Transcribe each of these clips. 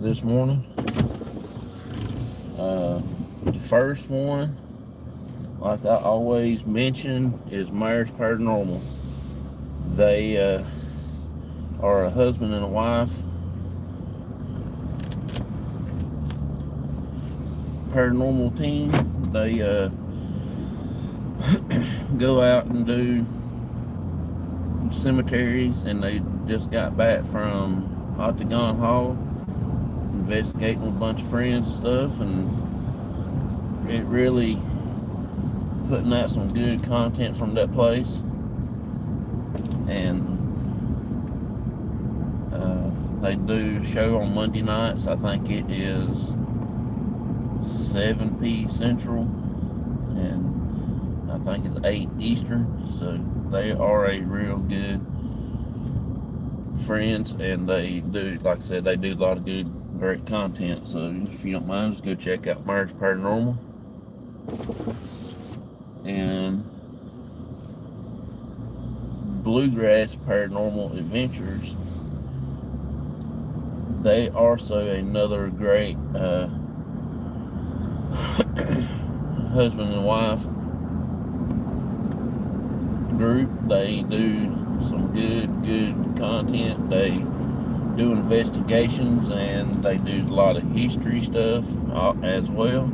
this morning. The first one, like I always mention, is Myers Paranormal. They are a husband and a wife paranormal team. They go out and do cemeteries, and they just got back from Octagon Hall investigating with a bunch of friends and stuff, and it really putting out some good content from that place. And they do a show on Monday nights. I think it is 7 p Central, and I think it's 8 Eastern. So they are a real good friends, and they do, like I said, they do a lot of good, great content. So if you don't mind, just go check out Myers Paranormal. And Bluegrass Paranormal Adventures, they are also another great husband and wife group. They do some good content. They do investigations, and they do a lot of history stuff as well.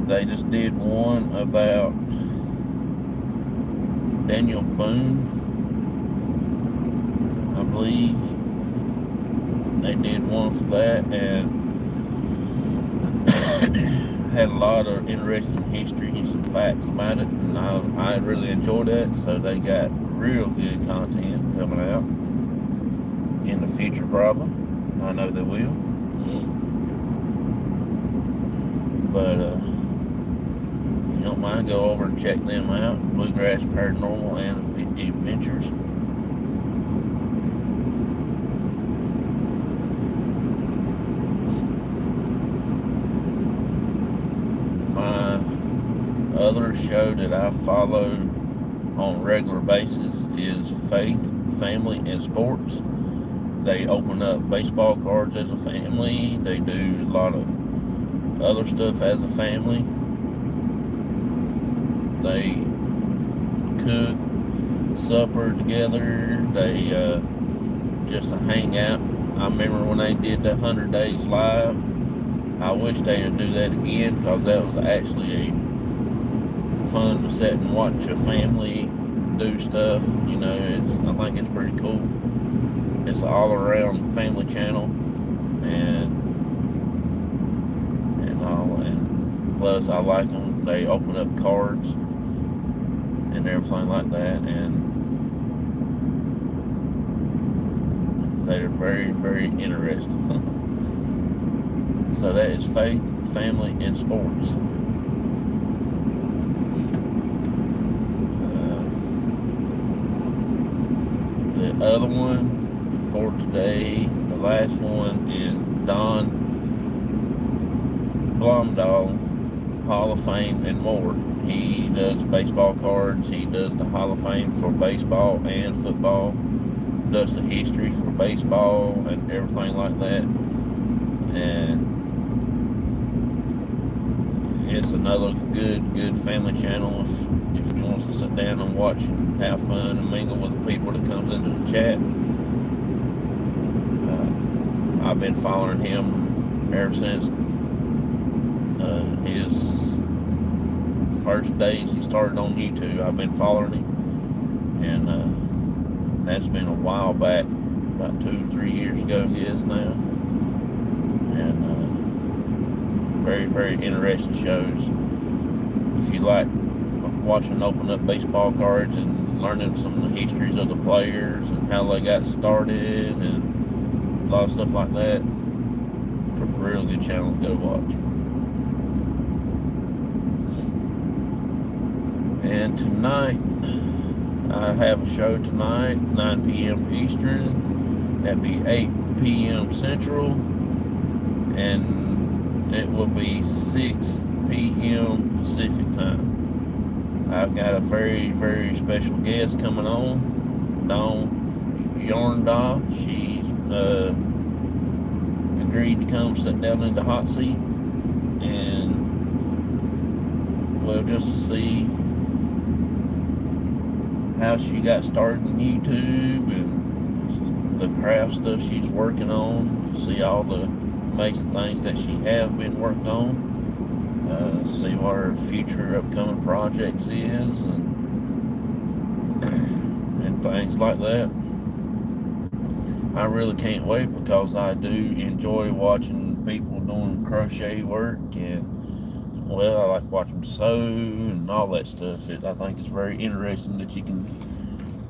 They just did one about Daniel Boone, I believe. They did one for that, and had a lot of interesting history and some facts about it, and I really enjoyed that. So they got real good content coming out in the future, probably. I know they will. But if you don't mind, go over and check them out. Bluegrass Paranormal and Adventures. My other show that I follow on a regular basis is Faith, Family, and Sports. They open up baseball cards as a family. They do a lot of other stuff as a family. They cook supper together. They just hang out. I remember when they did the 100 Days Live. I wish they would do that again, because that was actually fun to sit and watch a family do stuff. You know, I think it's pretty cool. It's an all-around family channel, and plus I like them. They open up cards and everything like that, and they're very, very interesting. So that is Faith, Family, and Sports. The other one for today, the last one, is Don Blomdahl, Hall of Fame and more. He does baseball cards. He does the Hall of Fame for baseball and football. Does the history for baseball and everything like that. And it's another good family channel if you want to sit down and watch and have fun and mingle with the people that comes into the chat. I've been following him ever since his first days he started on YouTube. I've been following him, and that's been a while back, about 2 or 3 years ago he is now. And very, very interesting shows. If you like watching open up baseball cards and learning some of the histories of the players and how they got started and a lot of stuff like that, real good channel to go watch. And tonight, I have a show tonight, 9 p.m. Eastern. That'd be 8 p.m. Central. And it will be 6 p.m. Pacific time. I've got a very, very special guest coming on, Dawn Yarndaw. She's agreed to come sit down in the hot seat, and we'll just see how she got started in YouTube and the craft stuff she's working on, see all the amazing things that she has been working on, see what her future upcoming projects is, and things like that. I really can't wait because I do enjoy watching people doing crochet work, and well, I like watching them sew and all that stuff. I think it's very interesting that you can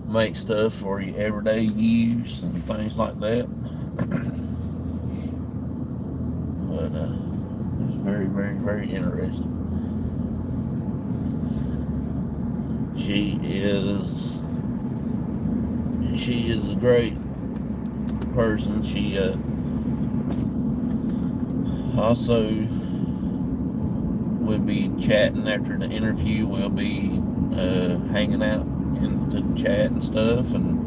make stuff for your everyday use and things like that. But it's very, very, very interesting. She is a great person. She also will be chatting after the interview. We'll be hanging out into the chat and stuff, and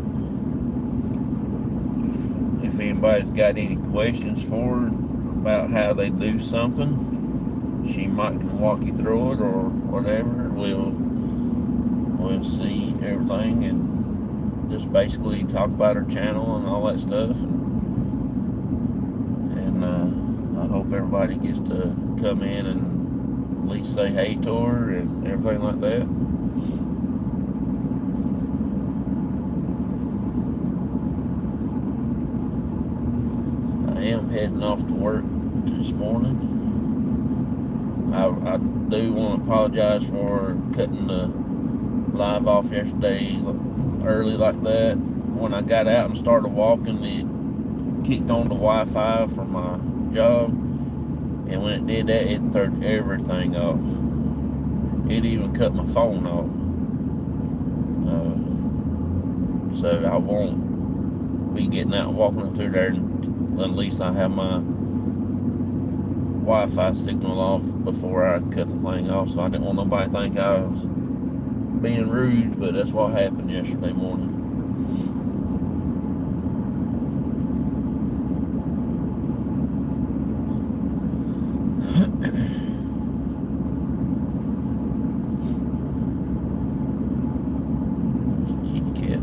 if anybody's got any questions for her about how they do something, she might can walk you through it or whatever. We'll see everything and just basically talk about her channel and all that stuff, and I hope everybody gets to come in and at least say hey to her and everything like that. I am heading off to work this morning. I do want to apologize for cutting the live off yesterday early like that. When I got out and started walking, it kicked on the Wi-Fi for my job, and when it did that, it turned everything off. It even cut my phone off. So I won't be getting out and walking through there until at least I have my Wi-Fi signal off before I cut the thing off. So I didn't want nobody to think I was being rude, but that's what happened yesterday morning. Kitty cat.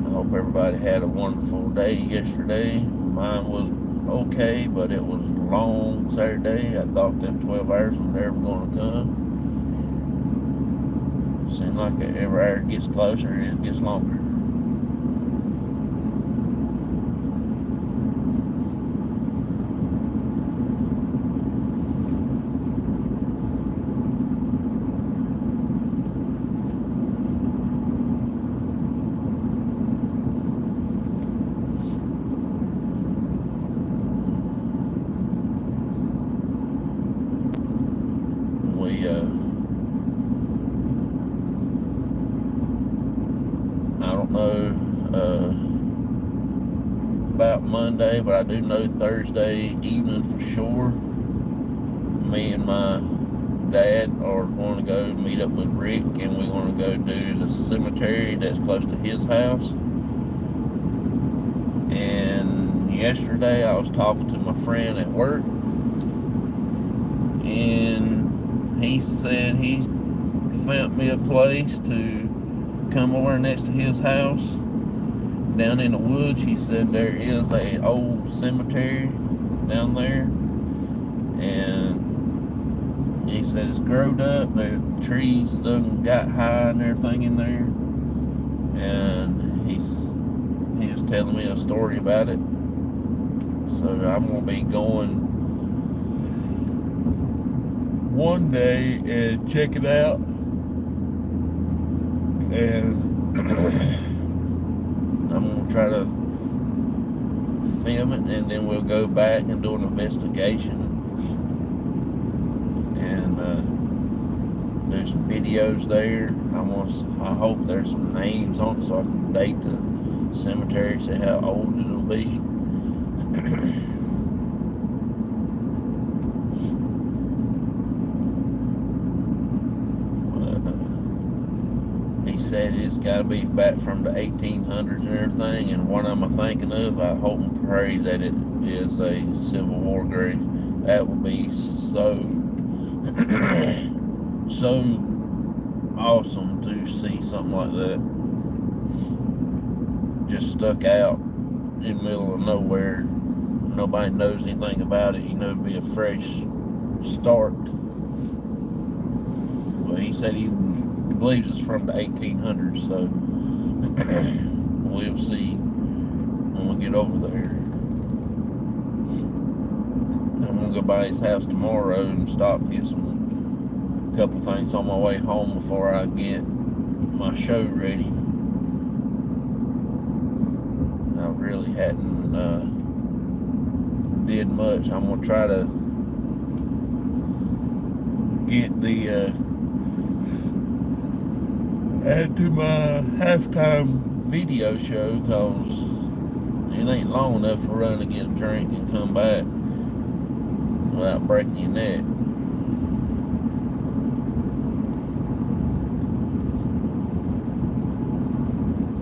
I hope everybody had a wonderful day yesterday. Mine was okay, but it was long Saturday. I thought them 12 hours were never going to come. Seems like every hour it gets closer, it gets longer. I don't know about Monday, but I do know Thursday evening for sure. Me and my dad are going to go meet up with Rick, and we're going to go do the cemetery that's close to his house. And yesterday I was talking to my friend at work, and he said he found me a place to come over next to his house down in the woods. He said there is a old cemetery down there, and he said it's growed up, the trees done got high and everything in there, and he was telling me a story about it. So I'm gonna be going one day and check it out, and I'm gonna try to film it, and then we'll go back and do an investigation and do some videos there. I hope there's some names on it so I can date the cemetery, see how old it'll be. said it's got to be back from the 1800s and everything. And what am I thinking of? I hope and pray that it is a Civil War grave. That would be so so awesome to see something like that just stuck out in the middle of nowhere. Nobody knows anything about it. It'd be a fresh start. Well, he said he believes it's from the 1800s, so we'll see when we get over there. I'm gonna go by his house tomorrow and stop and get a couple things on my way home before I get my show ready. I really hadn't did much. I'm gonna try to get the add to my halftime video show, cause it ain't long enough to run to get a drink and come back without breaking your neck.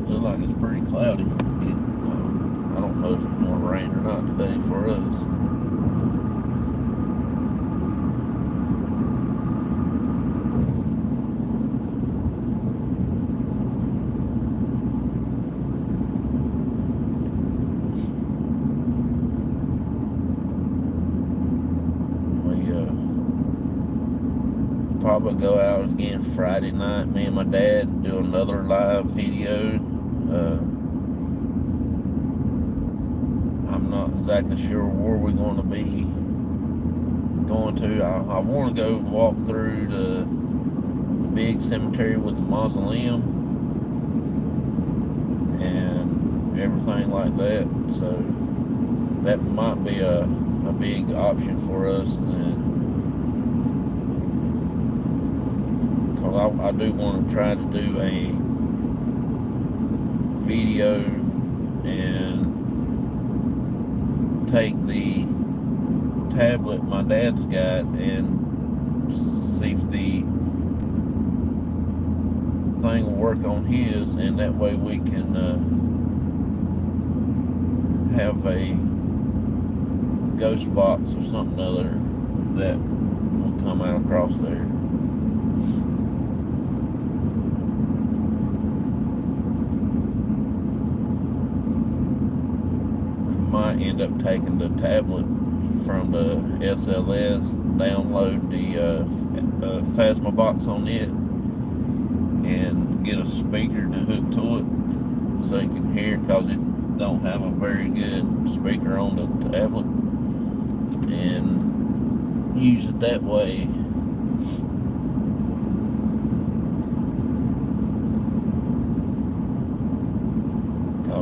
Looks like it's pretty cloudy. I don't know if it's going to rain or not today for us. Probably go out again Friday night. Me and my dad do another live video. I'm not exactly sure where we're going to be going to. I want to go walk through the big cemetery with the mausoleum and everything like that. So that might be a big option for us. And I do want to try to do a video and take the tablet my dad's got and see if the thing will work on his, and that way we can have a ghost box or something other that will come out across there. Might end up taking the tablet from the SLS, download the Phasma box on it, and get a speaker to hook to it so you can hear, because it don't have a very good speaker on the tablet, and use it that way.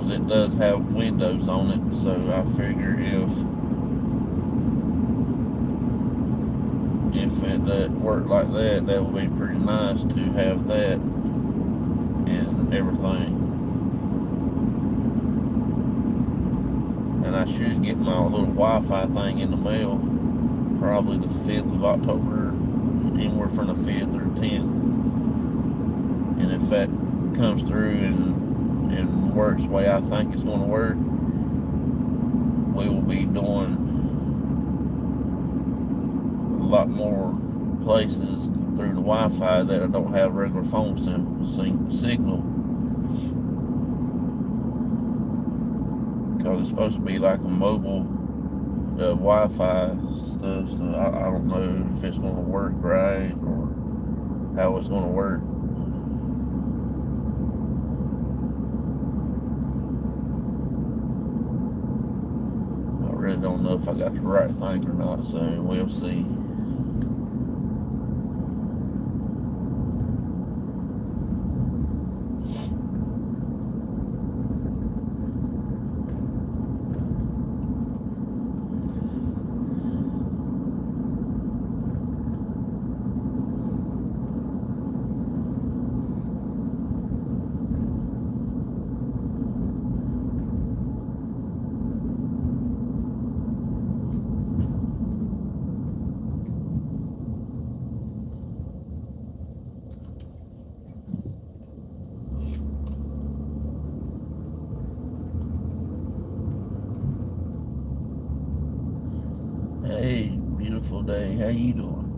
It does have windows on it, so I figure if it worked like that, that would be pretty nice to have that and everything. And I should get my little Wi-Fi thing in the mail probably the 5th of October, anywhere from the 5th or 10th. And if that comes through and works the way I think it's going to work, we will be doing a lot more places through the Wi-Fi that don't have regular phone signal, because it's supposed to be like a mobile Wi-Fi stuff, so I don't know if it's going to work right or how it's going to work. I really don't know if I got the right thing or not, so we'll see. beautiful day. How you doing?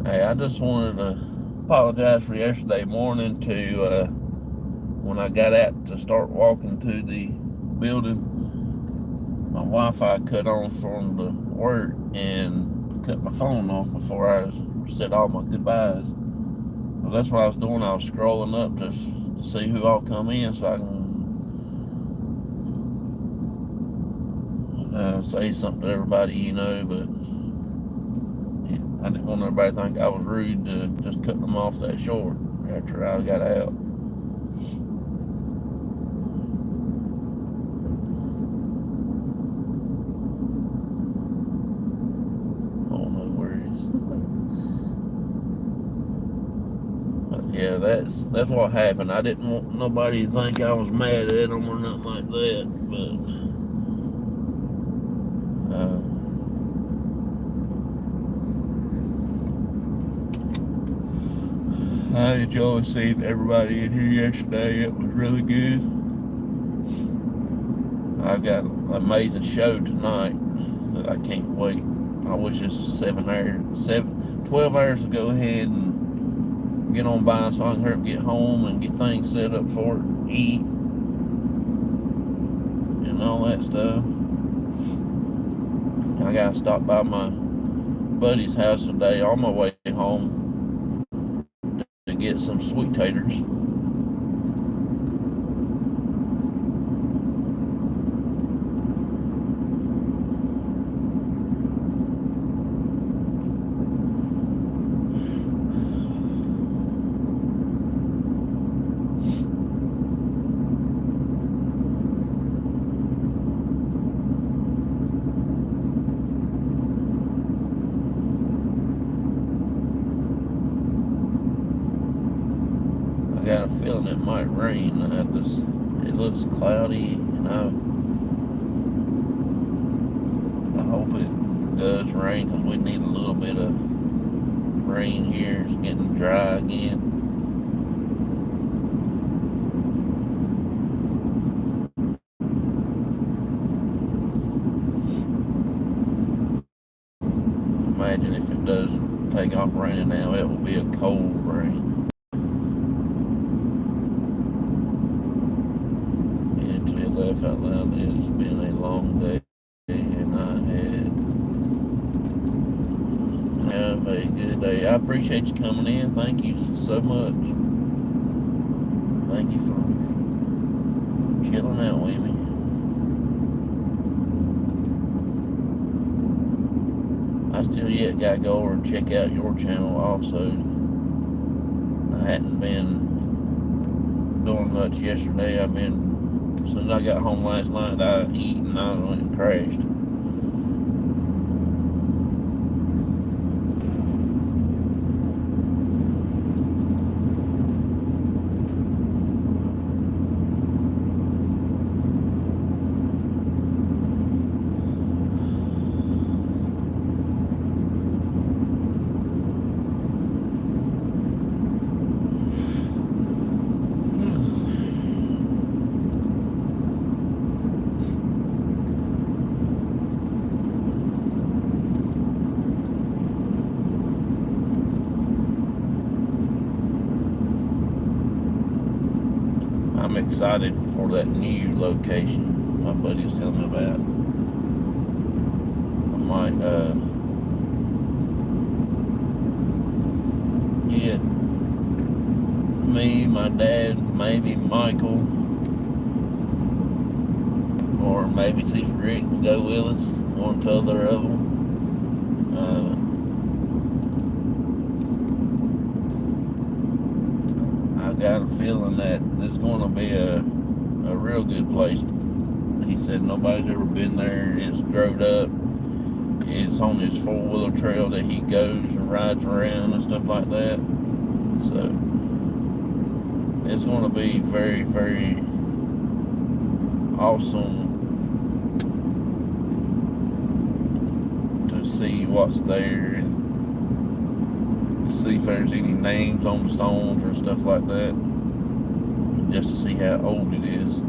Hey, I just wanted to apologize for yesterday morning to when I got out to start walking to the building. My Wi-Fi cut on from the work and cut my phone off before I said all my goodbyes. Well, that's what I was doing. I was scrolling up to see who all come in so I can say something to everybody, you know, but I didn't want everybody to think I was rude to just cut them off that short after I got out. Oh, no worries. But yeah, that's what happened. I didn't want nobody to think I was mad at them or nothing like that, but I enjoyed seeing everybody in here yesterday. It was really good. I've got an amazing show tonight that I can't wait. I wish this was 12 hours to go ahead and get on by so I can hurry up, get home and get things set up for it, eat, and all that stuff. I gotta stop by my buddy's house today on my way home to get some sweet taters. I got a feeling it might rain. It looks cloudy, and I hope it does rain because we need a little bit of rain here. It's getting dry again. Imagine if it does take off raining now, it will be a cold rain. Laugh out loud. It's been a long day, and have a good day. I appreciate you coming in. Thank you so much. Thank you for chilling out with me. I still yet gotta go over and check out your channel also. I hadn't been doing much yesterday. As soon as I got home last night, I eat and I went and crashed. I'm excited for that new location my buddy was telling me about. I might get me, my dad, maybe Michael, or maybe see if Rick can go with us, one to other of them. I got a feeling that it's going to be a real good place. He said nobody's ever been there. It's growed up. It's on his four-wheeler trail that he goes and rides around and stuff like that. So it's going to be very, very awesome to see what's there and see if there's any names on the stones or stuff like that, just to see how old it is.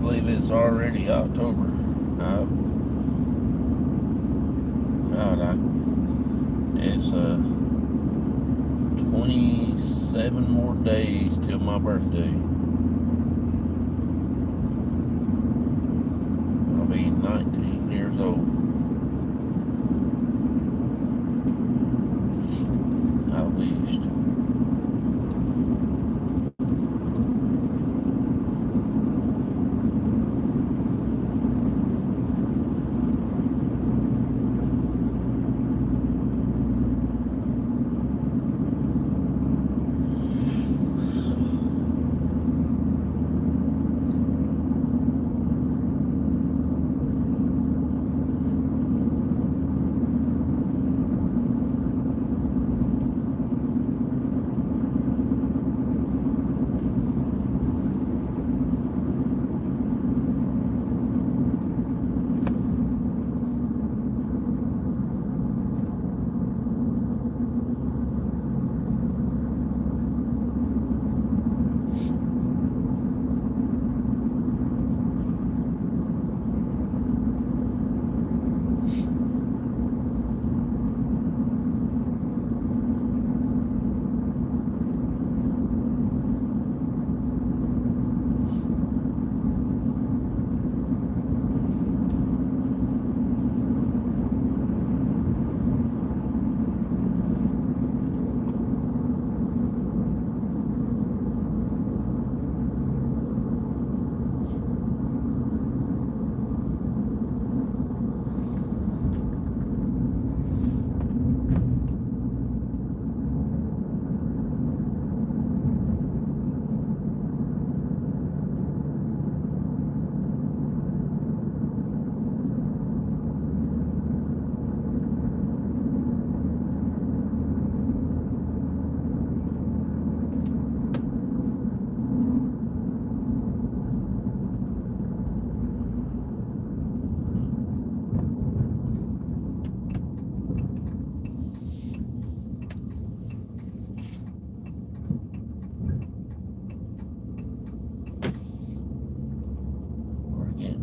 believe it's already October. God, it's 27 more days till my birthday. I'll be 19 years old. I wished.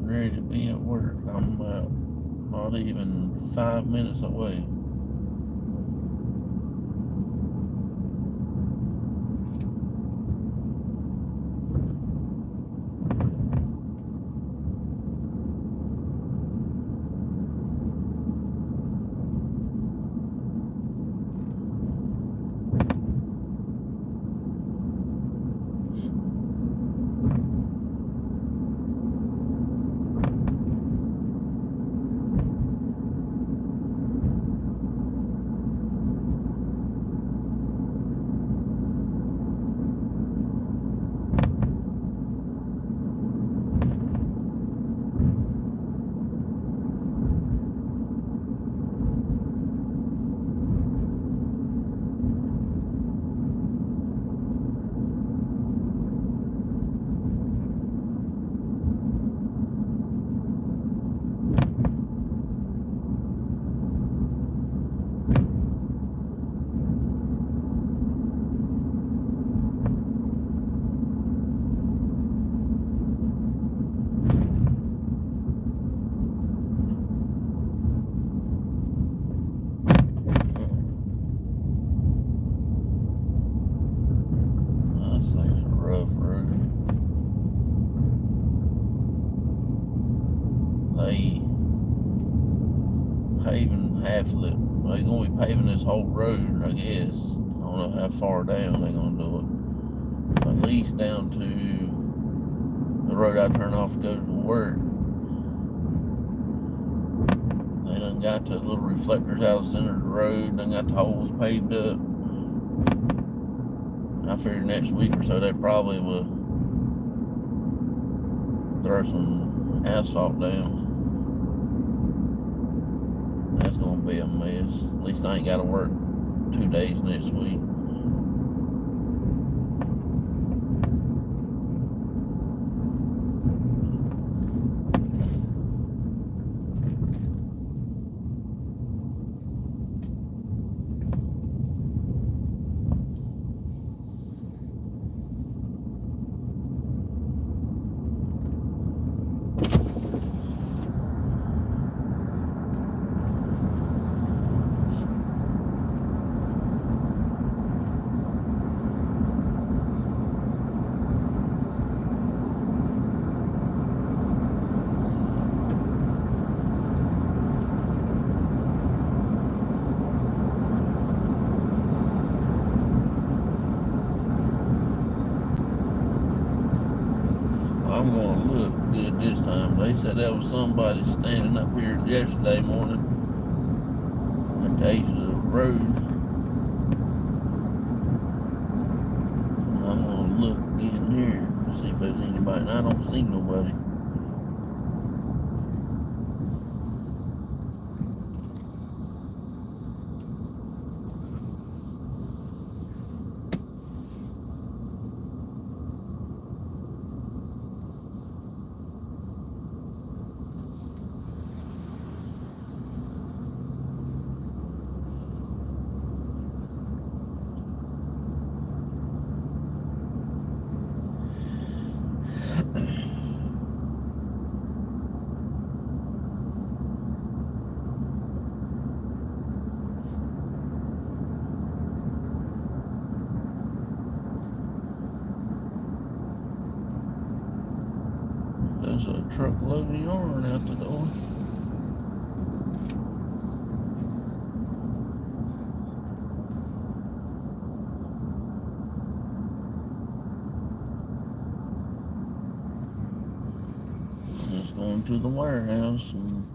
Ready to be at work. I'm not even 5 minutes away. They paving half of it. They're gonna be paving this whole road, I guess. I don't know how far down they're gonna do it. At least down to the road I turn off to go to work. They done got the little reflectors out of the center of the road, done got the holes paved up. I figure next week or so they probably will throw some asphalt down. That's gonna be a mess. At least I ain't gotta work 2 days next week. They said there was somebody standing up here yesterday morning at the edge of the road. And I'm gonna look in here to see if there's anybody, and I don't see nobody. There's a truckload of yarn out the door. Just going to the warehouse and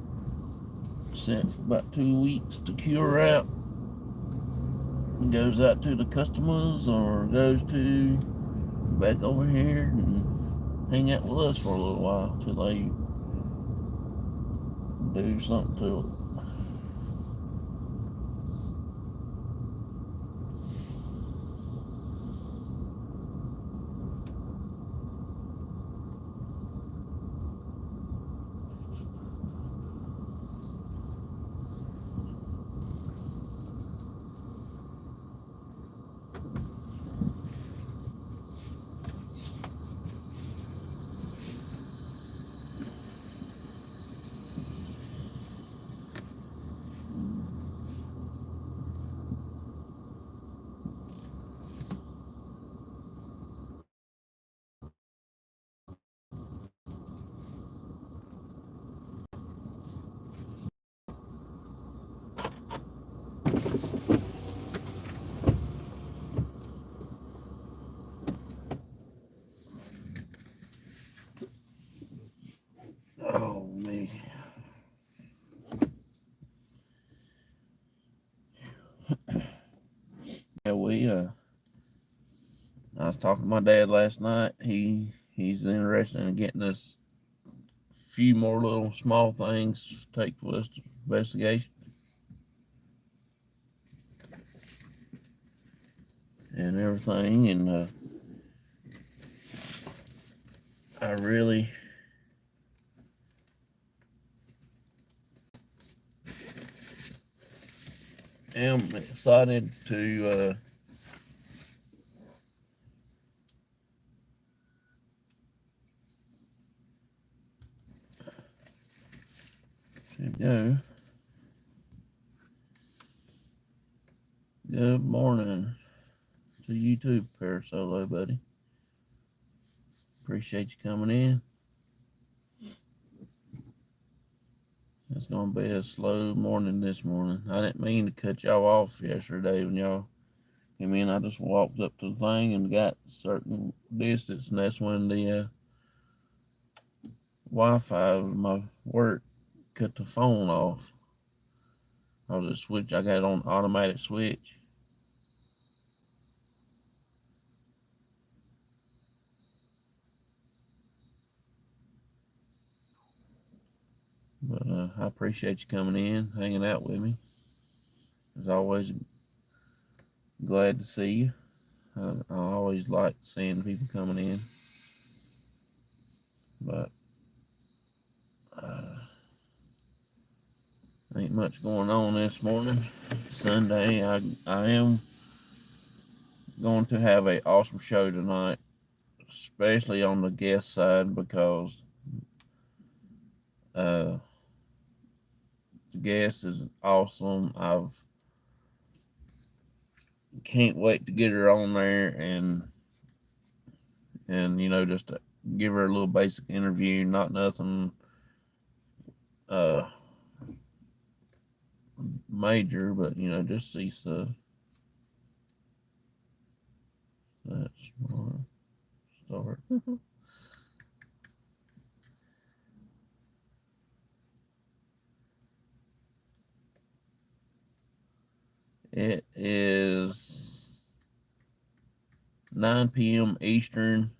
set for about 2 weeks to cure out. It goes out to the customers or goes to back over here and hang out with us for a little while till they do something to it. Oh man. Yeah, I was talking to my dad last night. He's interested in getting us a few more little small things to take to us to investigation. And everything, and I really am excited to go. Good morning to you too, Parasolo, buddy. Appreciate you coming in. It's gonna be a slow morning this morning. I didn't mean to cut y'all off yesterday when y'all came in. I just walked up to the thing and got a certain distance, and that's when the Wi-Fi of my work cut the phone off. I was at switch. I got it on automatic switch. But I appreciate you coming in, hanging out with me. As always, glad to see you. I always like seeing people coming in. But ain't much going on this morning. Sunday, I am going to have an awesome show tonight, especially on the guest side because the guest is awesome. I can't wait to get her on there and just to give her a little basic interview, not nothing major, but just see stuff. That's more start. It is 9 p.m. Eastern,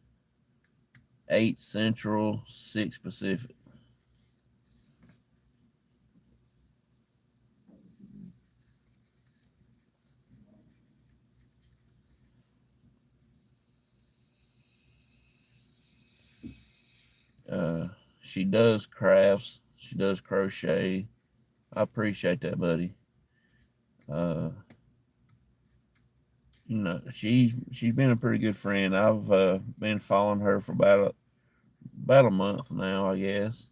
8 Central, 6 Pacific. Uh, she does crafts. She does crochet. I appreciate that, buddy. Uh, she's been a pretty good friend. I've been following her for about a month now, I guess,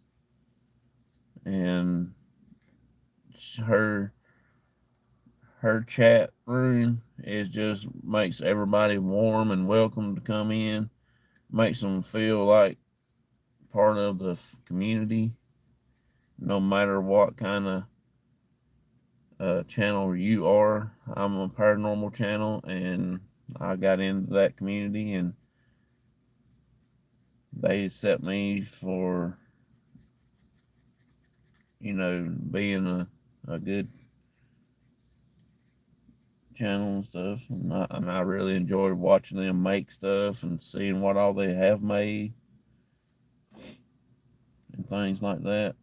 and her her chat room is just makes everybody warm and welcome to come in, makes them feel like part of the community, no matter what kind of channel you are. I'm a paranormal channel, and I got into that community, and they accept me for being a good channel and stuff. And I really enjoyed watching them make stuff and seeing what all they have made and things like that.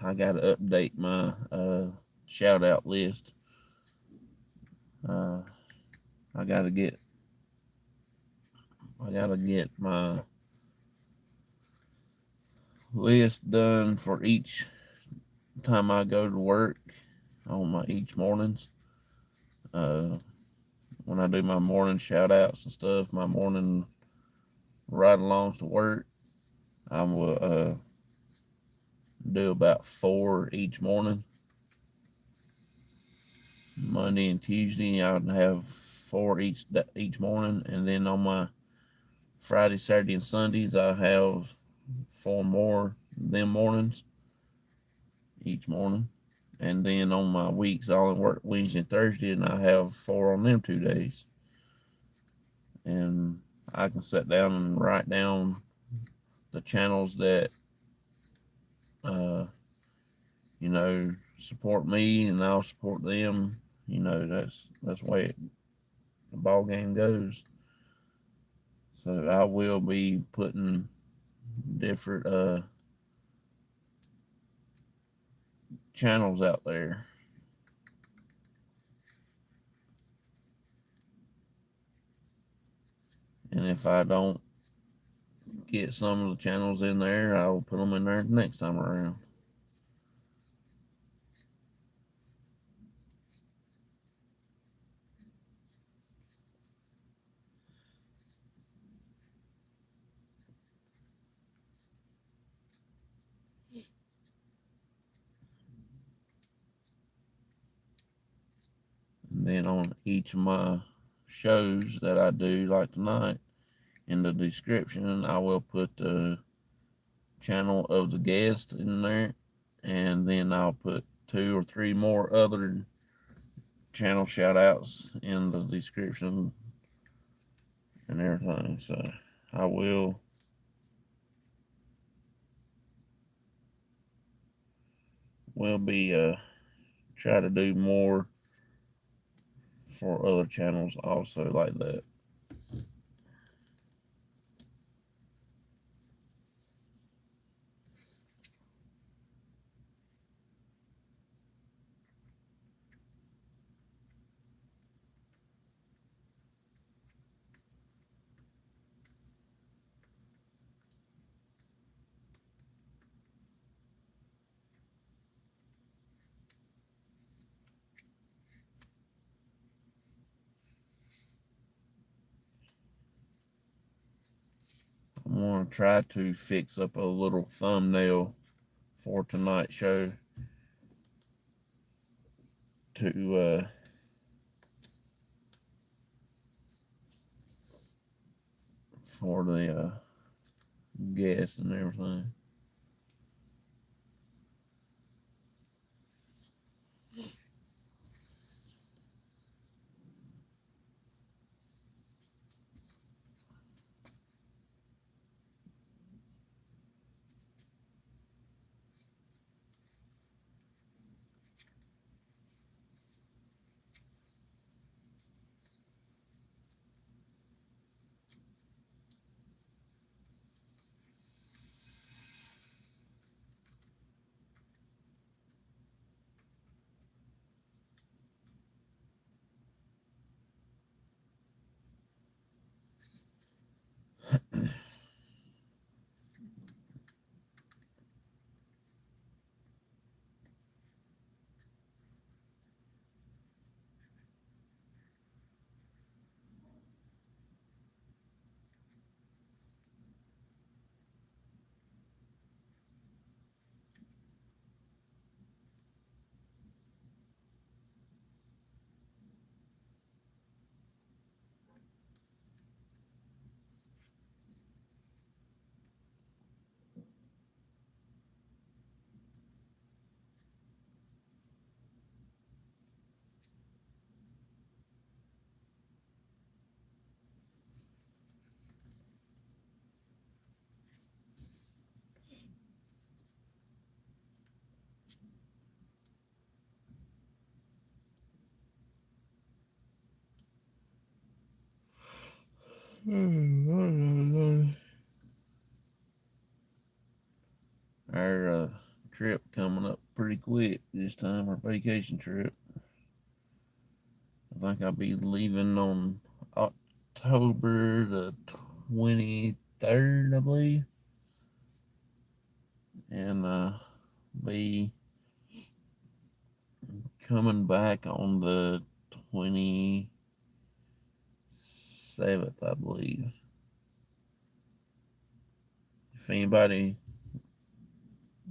I got to update my shout out list. Uh, I got to get my list done for each time I go to work on my each mornings. Uh, when I do my morning shout outs and stuff, my morning ride alongs to work, I will do about 4 each morning. Monday and Tuesday, I would have 4 each morning, and then on my Friday, Saturday, and Sundays, I have 4 more them mornings each morning. And then on my weeks, I only work Wednesday and Thursday, and I have 4 on them 2 days. And I can sit down and write down the channels that, uh, support me, and I'll support them. That's the way the ball game goes. So I will be putting different channels out there. And if I don't get some of the channels in there, I will put them in there next time around. And then on each of my shows that I do, like tonight, in the description, I will put the channel of the guest in there, and then I'll put 2 or 3 more other channel shout outs in the description and everything. So I will be try to do more for other channels also like that. I'm going to try to fix up a little thumbnail for tonight's show to for the guests and everything. Our trip coming up pretty quick this time, our vacation trip. I think I'll be leaving on October the 23rd, I believe, and be coming back on the 27th, I believe. If anybody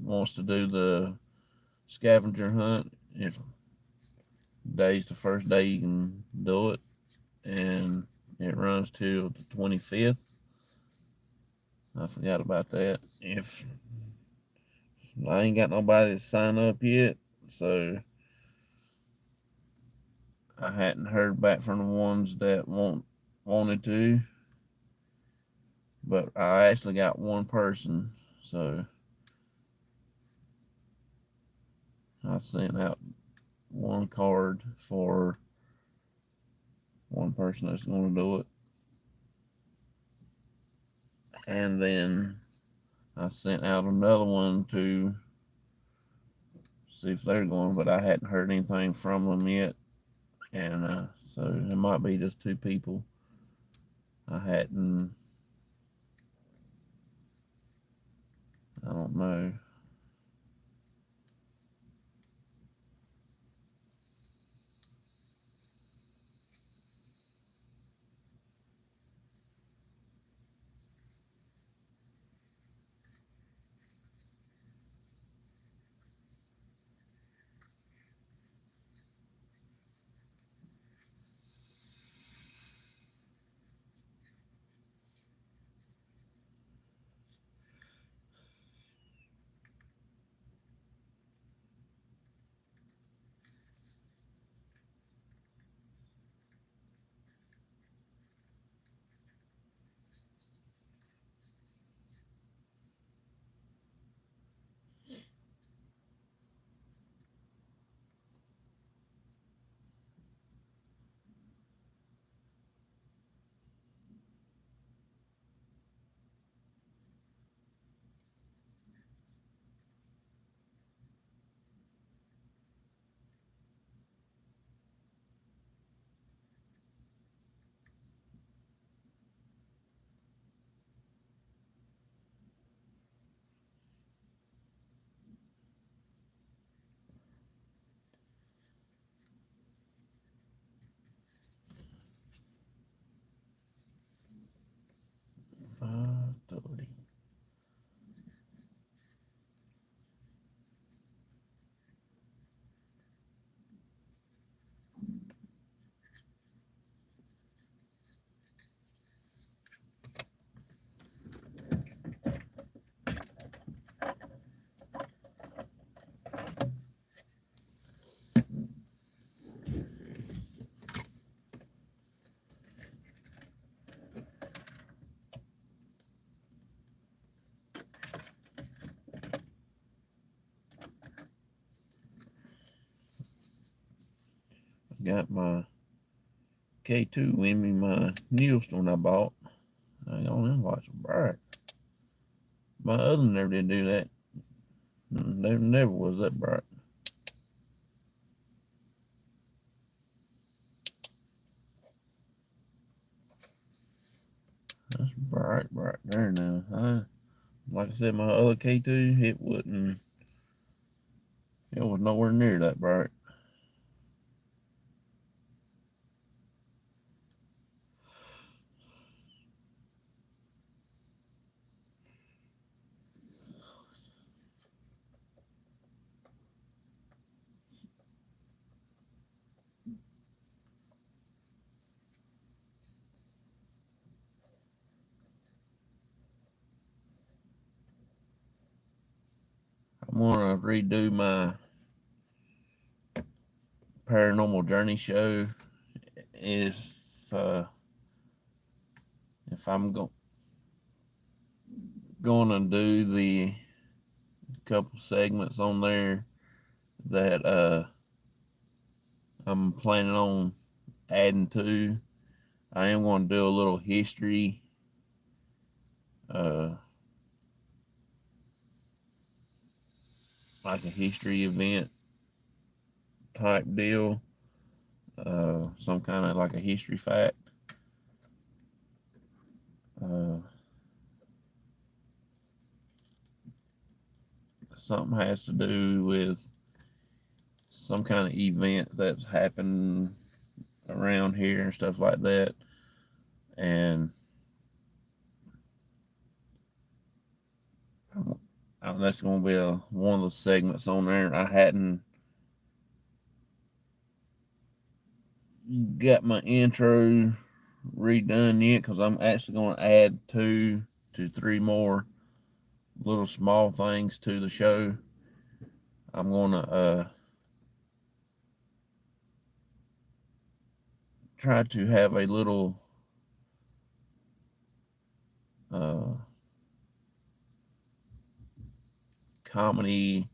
wants to do the scavenger hunt, if day's the first day you can do it, and it runs till the 25th. I forgot about that. If I ain't got nobody to sign up yet, so I hadn't heard back from the ones that wanted to, but I actually got one person, so I sent out one card for one person that's going to do it, and then I sent out another one to see if they're going, but I hadn't heard anything from them yet, and so it might be just two people. I hadn't. I don't know. $5.30. Got my K2 in me, my newest one I bought. I got them lights bright. My other one never did do that. They never was that bright. That's bright there now. Like I said, my other K2, it wasn't. It was nowhere near that bright. I'm gonna redo my Paranormal Journey show. If if I'm gonna do the couple segments on there that I'm planning on adding to, I am going to do a little history, uh, like a history event type deal, some kind of like a history fact. Uh, Something has to do with some kind of event that's happened around here and stuff like that. And that's going to be one of the segments on there. I hadn't got my intro redone yet because I'm actually going to add 2 to 3 more little small things to the show. I'm going to try to have a little uh, comedy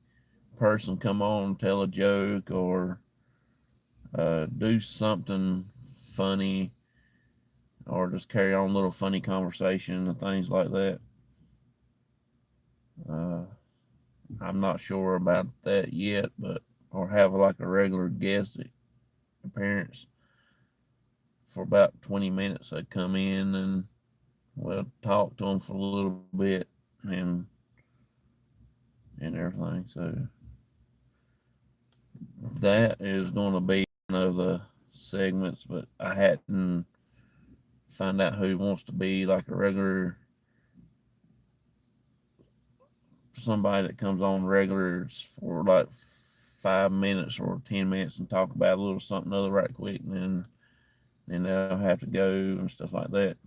person come on, tell a joke, or do something funny, or just carry on a little funny conversation and things like that. Uh, I'm not sure about that yet, but or have like a regular guest appearance for about 20 minutes. They'd come in and we'll talk to them for a little bit and and everything. So that is going to be one of the segments, but I hadn't find out who wants to be like a regular somebody that comes on regular for like 5 minutes or 10 minutes and talk about a little something other right quick, and then they'll have to go and stuff like that.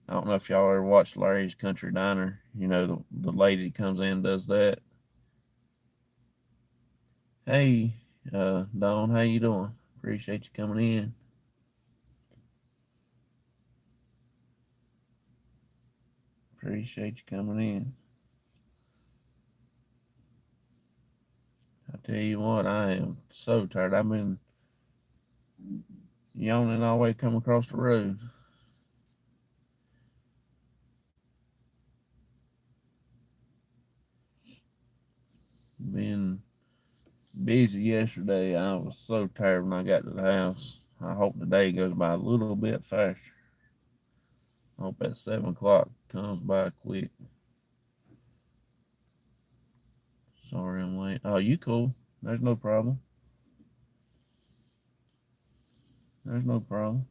I don't know if y'all ever watched Larry's Country Diner. You know, the lady comes in and does that. Hey, Dawn, how you doing? Appreciate you coming in. Appreciate you coming in. I tell you what, I am so tired. I've been yawning all the way come across the road. Been busy yesterday. I was so tired when I got to the house. I hope the day goes by a little bit faster. I hope that 7 o'clock comes by quick. Sorry I'm late. Oh, you cool. There's no problem. There's no problem.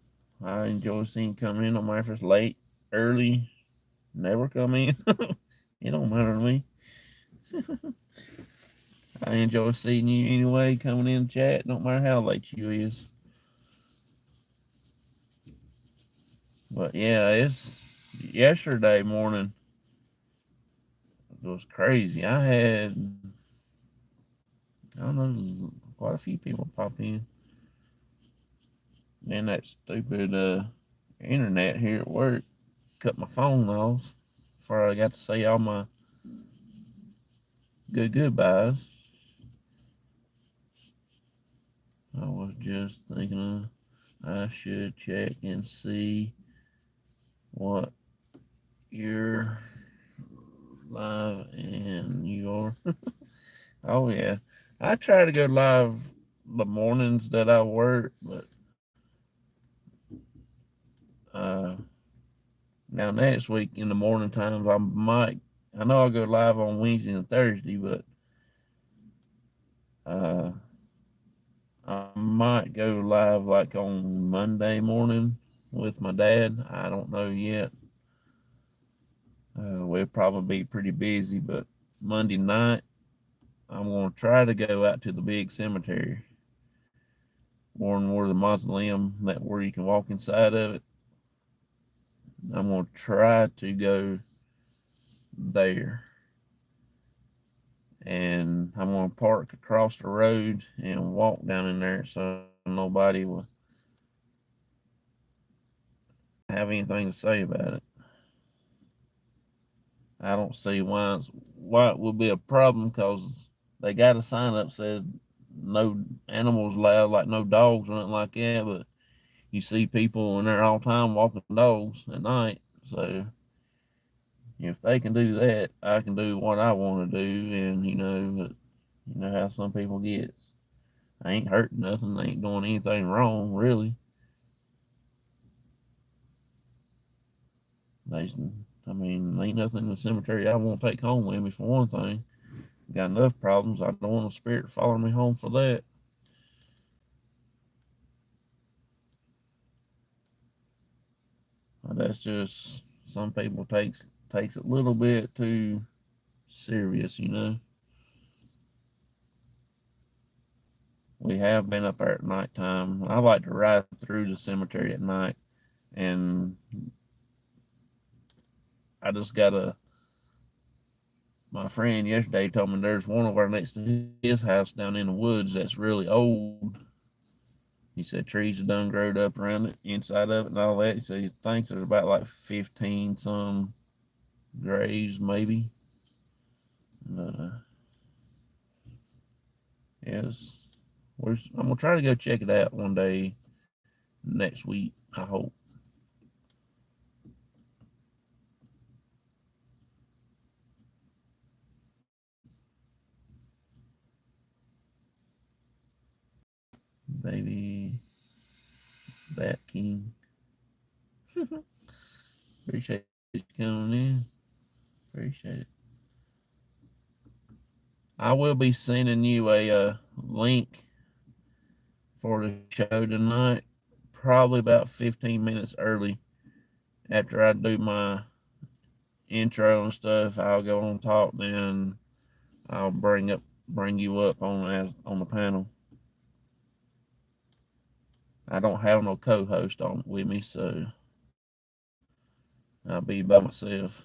I enjoy seeing you come in. No matter if it's late, early, never come in. It don't matter to me. I enjoy seeing you anyway, coming in chat. Don't matter how late you is. But yeah, it's yesterday morning. It was crazy. I had, I don't know, quite a few people pop in. And that stupid internet here at work cut my phone off before I got to say all my goodbyes. I was just thinking I should check and see what you're live and you are. Oh yeah. I try to go live the mornings that I work, but uh now next week in the morning times I know I'll go live on Wednesday and Thursday, but uh I might go live like on Monday morning with my dad. I don't know yet. We'll probably be pretty busy, but Monday night I'm going to try to go out to the big cemetery, where the mausoleum, that where you can walk inside of it. I'm going to try to go there, and I'm going to park across the road and walk down in there so nobody will have anything to say about it. I don't see why it would be a problem because they got a sign up says no animals allowed, like no dogs or nothing like that. But you see people in there all the time walking dogs at night. So if they can do that, I can do what I want to do. And you know how some people get. I ain't hurting nothing. I ain't doing anything wrong, really. They, I mean, ain't nothing in the cemetery I won't take home with me for one thing. Got enough problems. I don't want a spirit following me home for that. That's just some people takes it a little bit too serious, you know. We have been up there at nighttime. I like to ride through the cemetery at night, and I just got a. My friend yesterday told me there's one over next to his house down in the woods that's really old. He said trees have done growed up around it, inside of it, and all that. He said he thinks there's about like 15 some graves, maybe. But yes, I'm gonna try to go check it out one day next week. I hope. Baby Bat King. Appreciate you coming in. Appreciate it. I will be sending you a link for the show tonight, probably about 15 minutes early. After I do my intro and stuff, I'll go on talk. Then I'll bring you up on the panel. I don't have no co-host on with me, so I'll be by myself.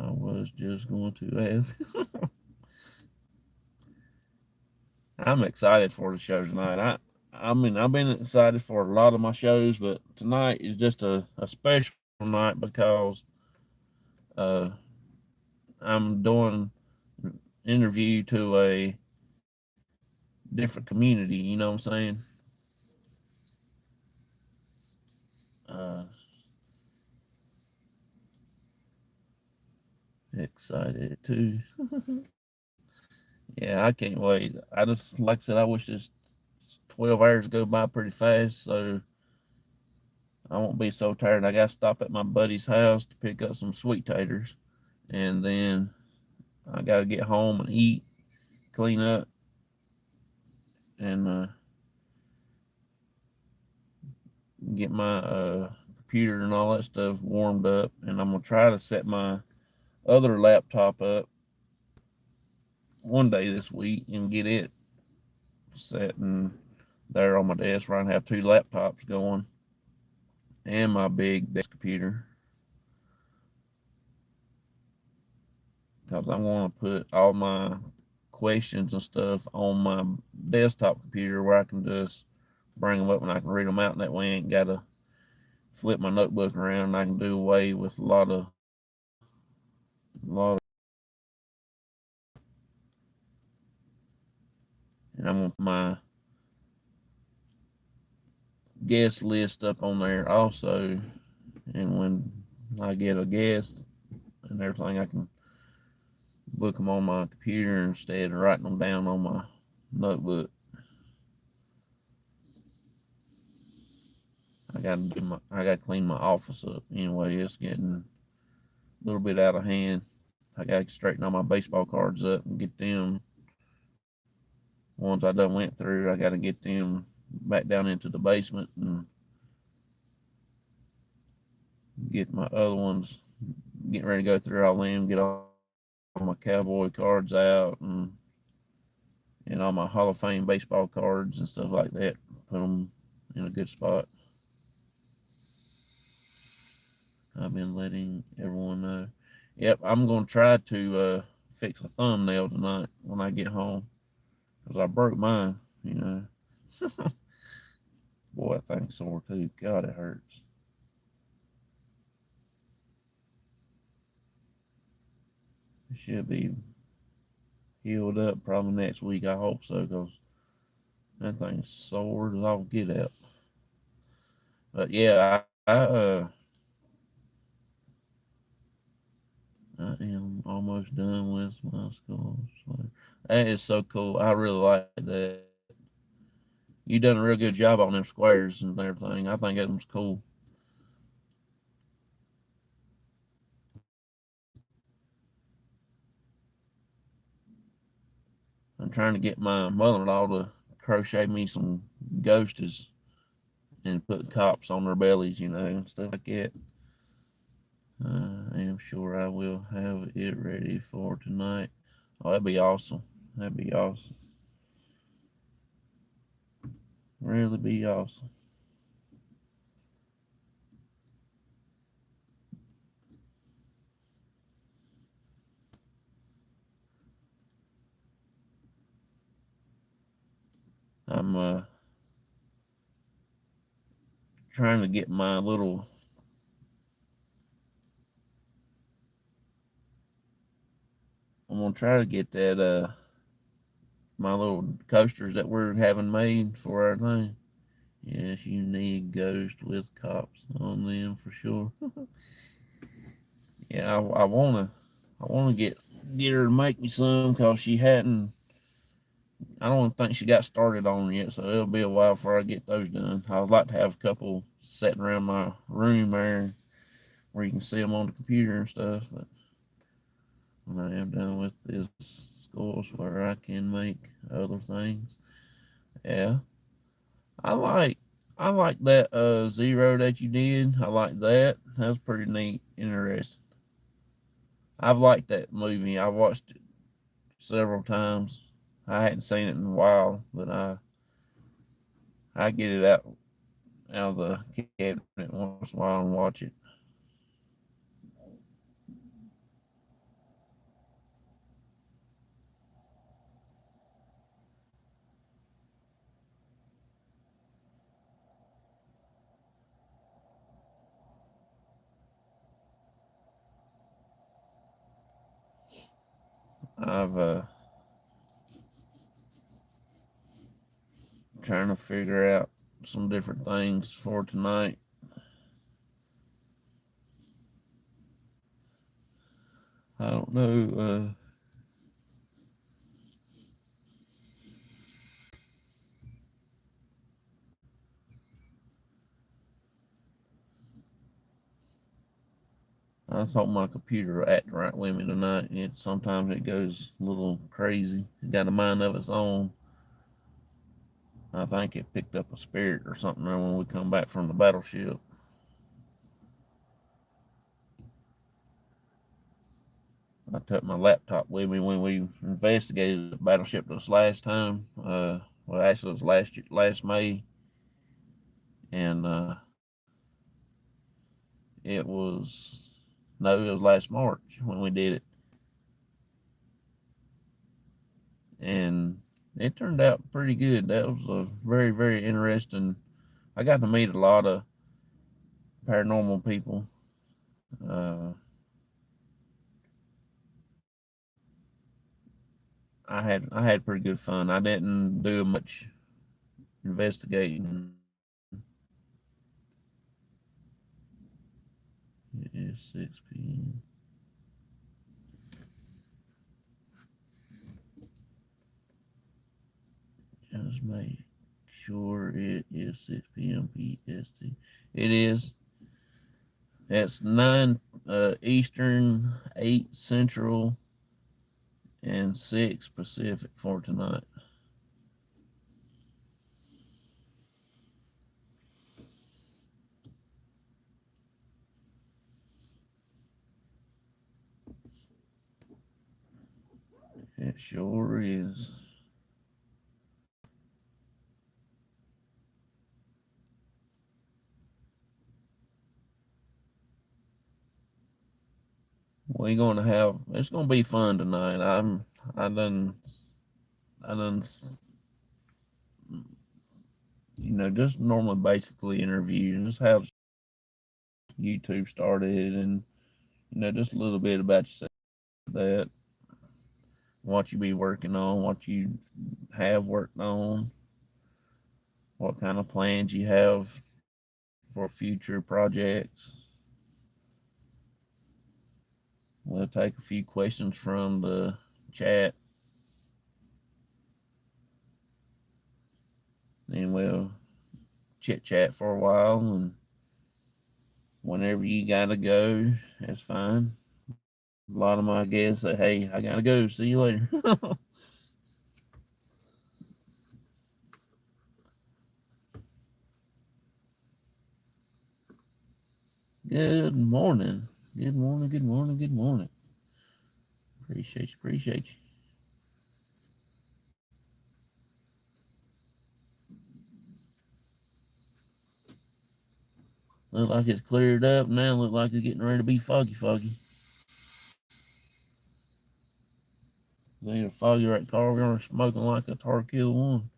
I was just going to ask. I'm excited for the show tonight. I mean, I've been excited for a lot of my shows, but tonight is just a special night because uh, I'm doing an interview to a different community. You know what I'm saying? Uh, Excited too. Yeah, I can't wait. I just, like I said, I wish this 12 hours go by pretty fast so I won't be so tired. I got to stop at my buddy's house to pick up some sweet taters, and then I got to get home and eat, clean up, and get my computer and all that stuff warmed up. And I'm gonna try to set my other laptop up one day this week and get it set and there on my desk where I have two laptops going and my big desk computer. Because I want to put all my questions and stuff on my desktop computer where I can just bring them up and I can read them out. And that way I ain't got to flip my notebook around. And I can do away with a lot of, and I'm gonna put my guest list up on there also. And when I get a guest and everything, I can book them on my computer instead of writing them down on my notebook. I got to clean my office up anyway. It's getting a little bit out of hand. I got to straighten all my baseball cards up and get them ones I done went through. I got to get them back down into the basement and get my other ones. Getting ready to go through all them, get all my cowboy cards out and all my Hall of Fame baseball cards and stuff like that. Put them in a good spot. I've been letting everyone know. Yep, I'm gonna try to fix a thumbnail tonight when I get home because I broke mine. You know, boy, that thing's sore too. God, it hurts. It should be. healed up probably next week. I hope so, because that thing's sore as I'll get out. But yeah, I am almost done with my school. So that is so cool. I really like that. You done a real good job on them squares and everything. I think that was cool. I'm trying to get my mother-in-law to crochet me some ghosties and put cops on their bellies, and stuff like that. I am sure I will have it ready for tonight. Oh, that'd be awesome. That'd be awesome. Really be awesome. I'm trying to get my little. I'm gonna try to get that my little coasters that we're having made for our thing. Yes, you need ghosts with cops on them for sure. Yeah, I wanna get her to make me some because she hadn't. I don't think she got started on it yet, so it'll be a while before I get those done. I'd like to have a couple sitting around my room there where you can see them on the computer and stuff. But when I am done with this course where I can make other things, yeah, I like I like that zero that you did. I like that. That was pretty neat, interesting. I've liked that movie. I watched it several times. I hadn't seen it in a while, but I get it out of the cabinet once in a while and watch it. I've trying to figure out some different things for tonight. I don't know. I thought my computer would act right with me tonight. Sometimes it goes a little crazy. It got a mind of its own. I think it picked up a spirit or something there when we come back from the battleship. I took my laptop with me when we investigated the battleship this last time. Well, actually, it was last May, and it was no, it was last March when we did it, and it turned out pretty good. That was a very, very interesting. I got to meet a lot of paranormal people. Uh, I had pretty good fun. I didn't do much investigating. It is 6 p.m. Just make sure it is 6 p.m. PST. It is. It's 9 Eastern, 8 Central, and 6 Pacific for tonight. It sure is. We're gonna have. It's gonna be fun tonight. I done. I done. Just normally basically interview. Just how YouTube started, and just a little bit about yourself. That what you be working on, what you have worked on, what kind of plans you have for future projects. We'll take a few questions from the chat, then we'll chit chat for a while, and whenever you gotta go, that's fine. A lot of my guests say, "Hey, I gotta go. See you later." Good morning. Good morning. Good morning. Good morning. Appreciate you. Appreciate you. Look like it's cleared up now. Look like it's getting ready to be foggy, foggy. It ain't a foggy right car. We're smoking like a tar kill one.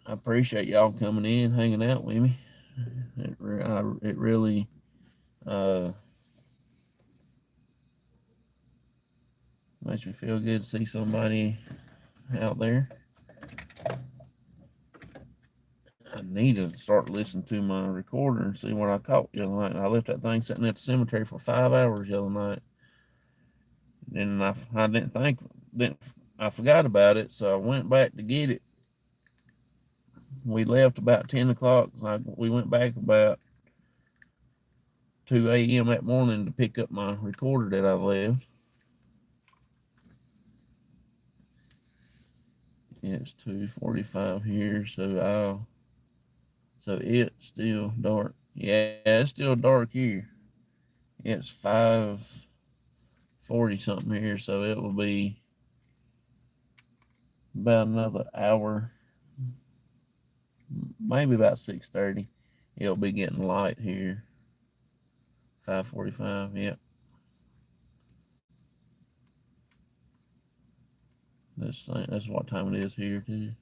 I appreciate y'all coming in, hanging out with me. It really uh, makes me feel good to see somebody out there. I need to start listening to my recorder and see what I caught the other night. I left that thing sitting at the cemetery for 5 hours the other night. And I didn't think, didn't, I forgot about it, so I went back to get it. We left about 10 o'clock. We went back about 2 a.m. that morning to pick up my recorder that I left. It's 2:45 here, so it's still dark. Yeah, it's still dark here. It's 5:40 something here, so it will be about another hour, maybe about 6:30. It'll be getting light here. 5:45. Yep. That's what time it is here too.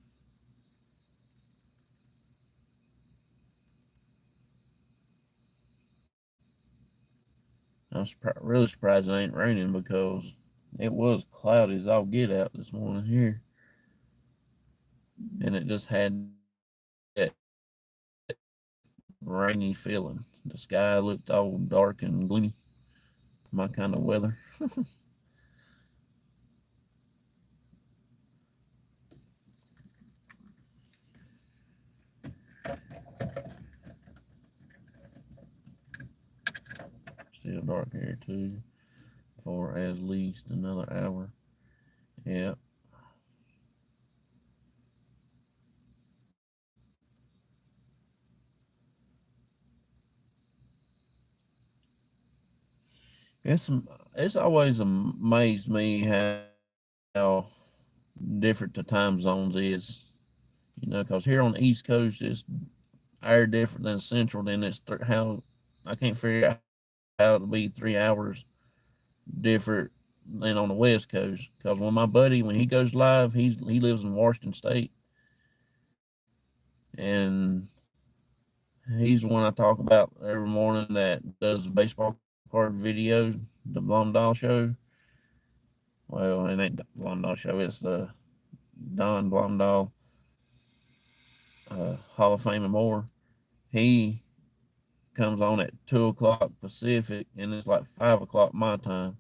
I'm really surprised it ain't raining because it was cloudy as all get out this morning here, and it just had that rainy feeling. The sky looked all dark and gloomy. My kind of weather. Still dark here too, for at least another hour. Yeah. It's it's always amazed me how different the time zones is. Because here on the East Coast it's hour different than Central. Then how I can't figure out how to be 3 hours different than on the West Coast. Because when he goes live, he lives in Washington State, and he's the one I talk about every morning that does the baseball card videos, the Blumdahl show. Well, it ain't the Blumdahl show. It's the Don Blumdahl Hall of Fame and more. He comes on at 2 o'clock Pacific, and it's like 5 o'clock my time.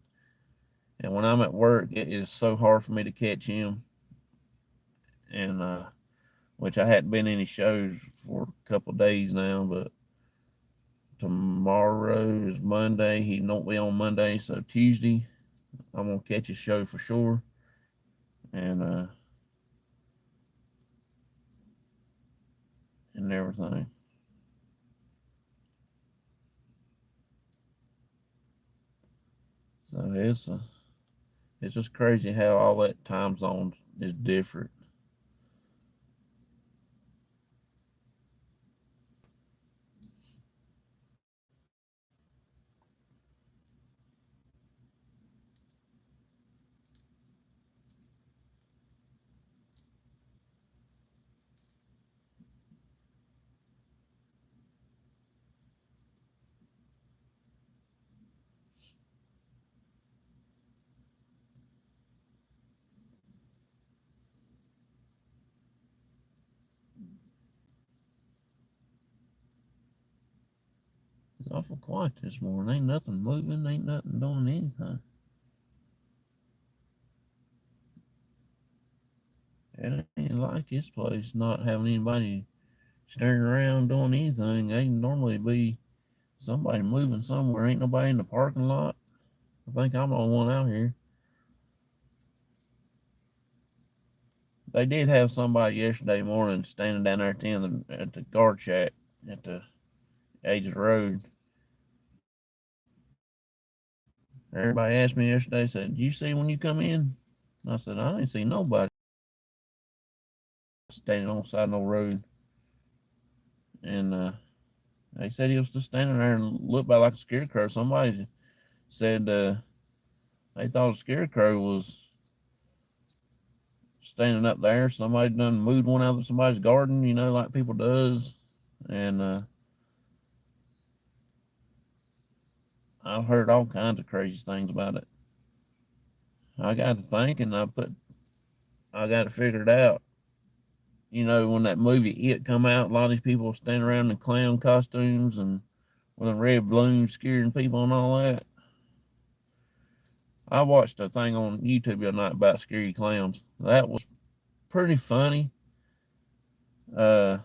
And when I'm at work, it is so hard for me to catch him. And which I hadn't been any shows for a couple of days now, but tomorrow is Monday. He won't be on Monday, so Tuesday I'm gonna catch his show for sure. And everything. So it's just crazy how all that time zones is different. awful quiet this morning. Ain't nothing moving, ain't nothing doing anything. It ain't like this place not having anybody staring around doing anything. Ain't normally be somebody moving somewhere. Ain't nobody in the parking lot. I think I'm the only one out here. They did have somebody yesterday morning standing down there at the guard shack at the edge of the road. Everybody asked me yesterday, said, "Did you see when you come in?" I said, "I didn't see nobody standing on the side of no road." And they said he was just standing there and looked about like a scarecrow. Somebody said they thought a scarecrow was standing up there. Somebody done moved one out of somebody's garden, like people does. And I've heard all kinds of crazy things about it. I got to thinking, I got to figure it out. When that movie It come out, a lot of these people standing around in clown costumes and with a red balloons scaring people and all that. I watched a thing on YouTube the other night about scary clowns. That was pretty funny. Uh,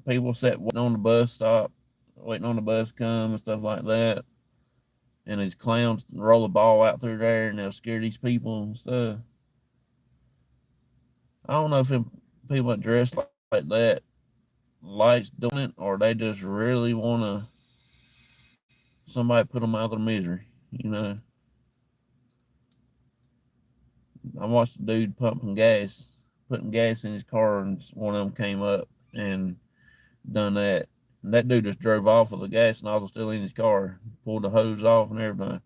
People sat waiting on the bus stop, waiting on the bus to come and stuff like that. And these clowns roll a ball out through there and they'll scare these people and stuff. I don't know if people that dress like that likes doing it or they just really want somebody put them out of their misery. I watched a dude putting gas in his car, and one of them came up and done that. And that dude just drove off with the gas nozzle still in his car, pulled the hose off and everything.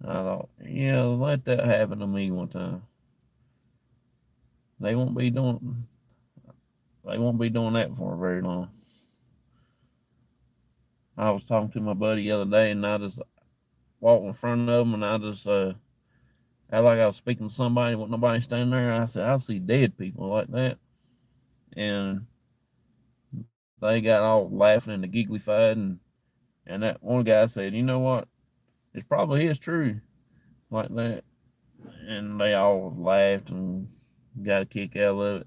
I thought, yeah, let that happen to me one time. They won't be doing that for very long. I was talking to my buddy the other day, and I just walked in front of him, and I just act like I was speaking to somebody with nobody standing there. I said, I see dead people like that, and they got all laughing and giggly-fied, and that one guy said, you know what? It probably is true, like that, and they all laughed and got a kick out of it.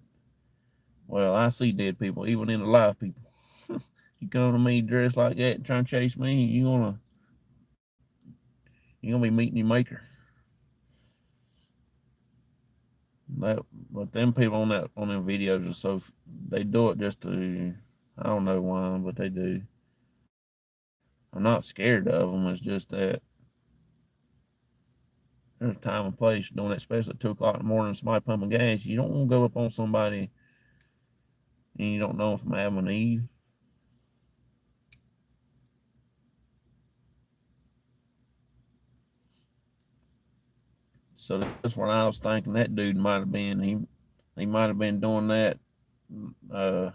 Well, I see dead people, even in the live people. You come to me dressed like that and trying to chase me, you're gonna be meeting your maker. But them people on them videos are they do it just to, I don't know why, but they do. I'm not scared of them. It's just that there's a time and place doing it, especially at 2 o'clock in the morning. Somebody pumping gas. You don't want to go up on somebody and you don't know if I'm having an Eve. So that's what I was thinking. That dude might have been he might have been doing that. Uh,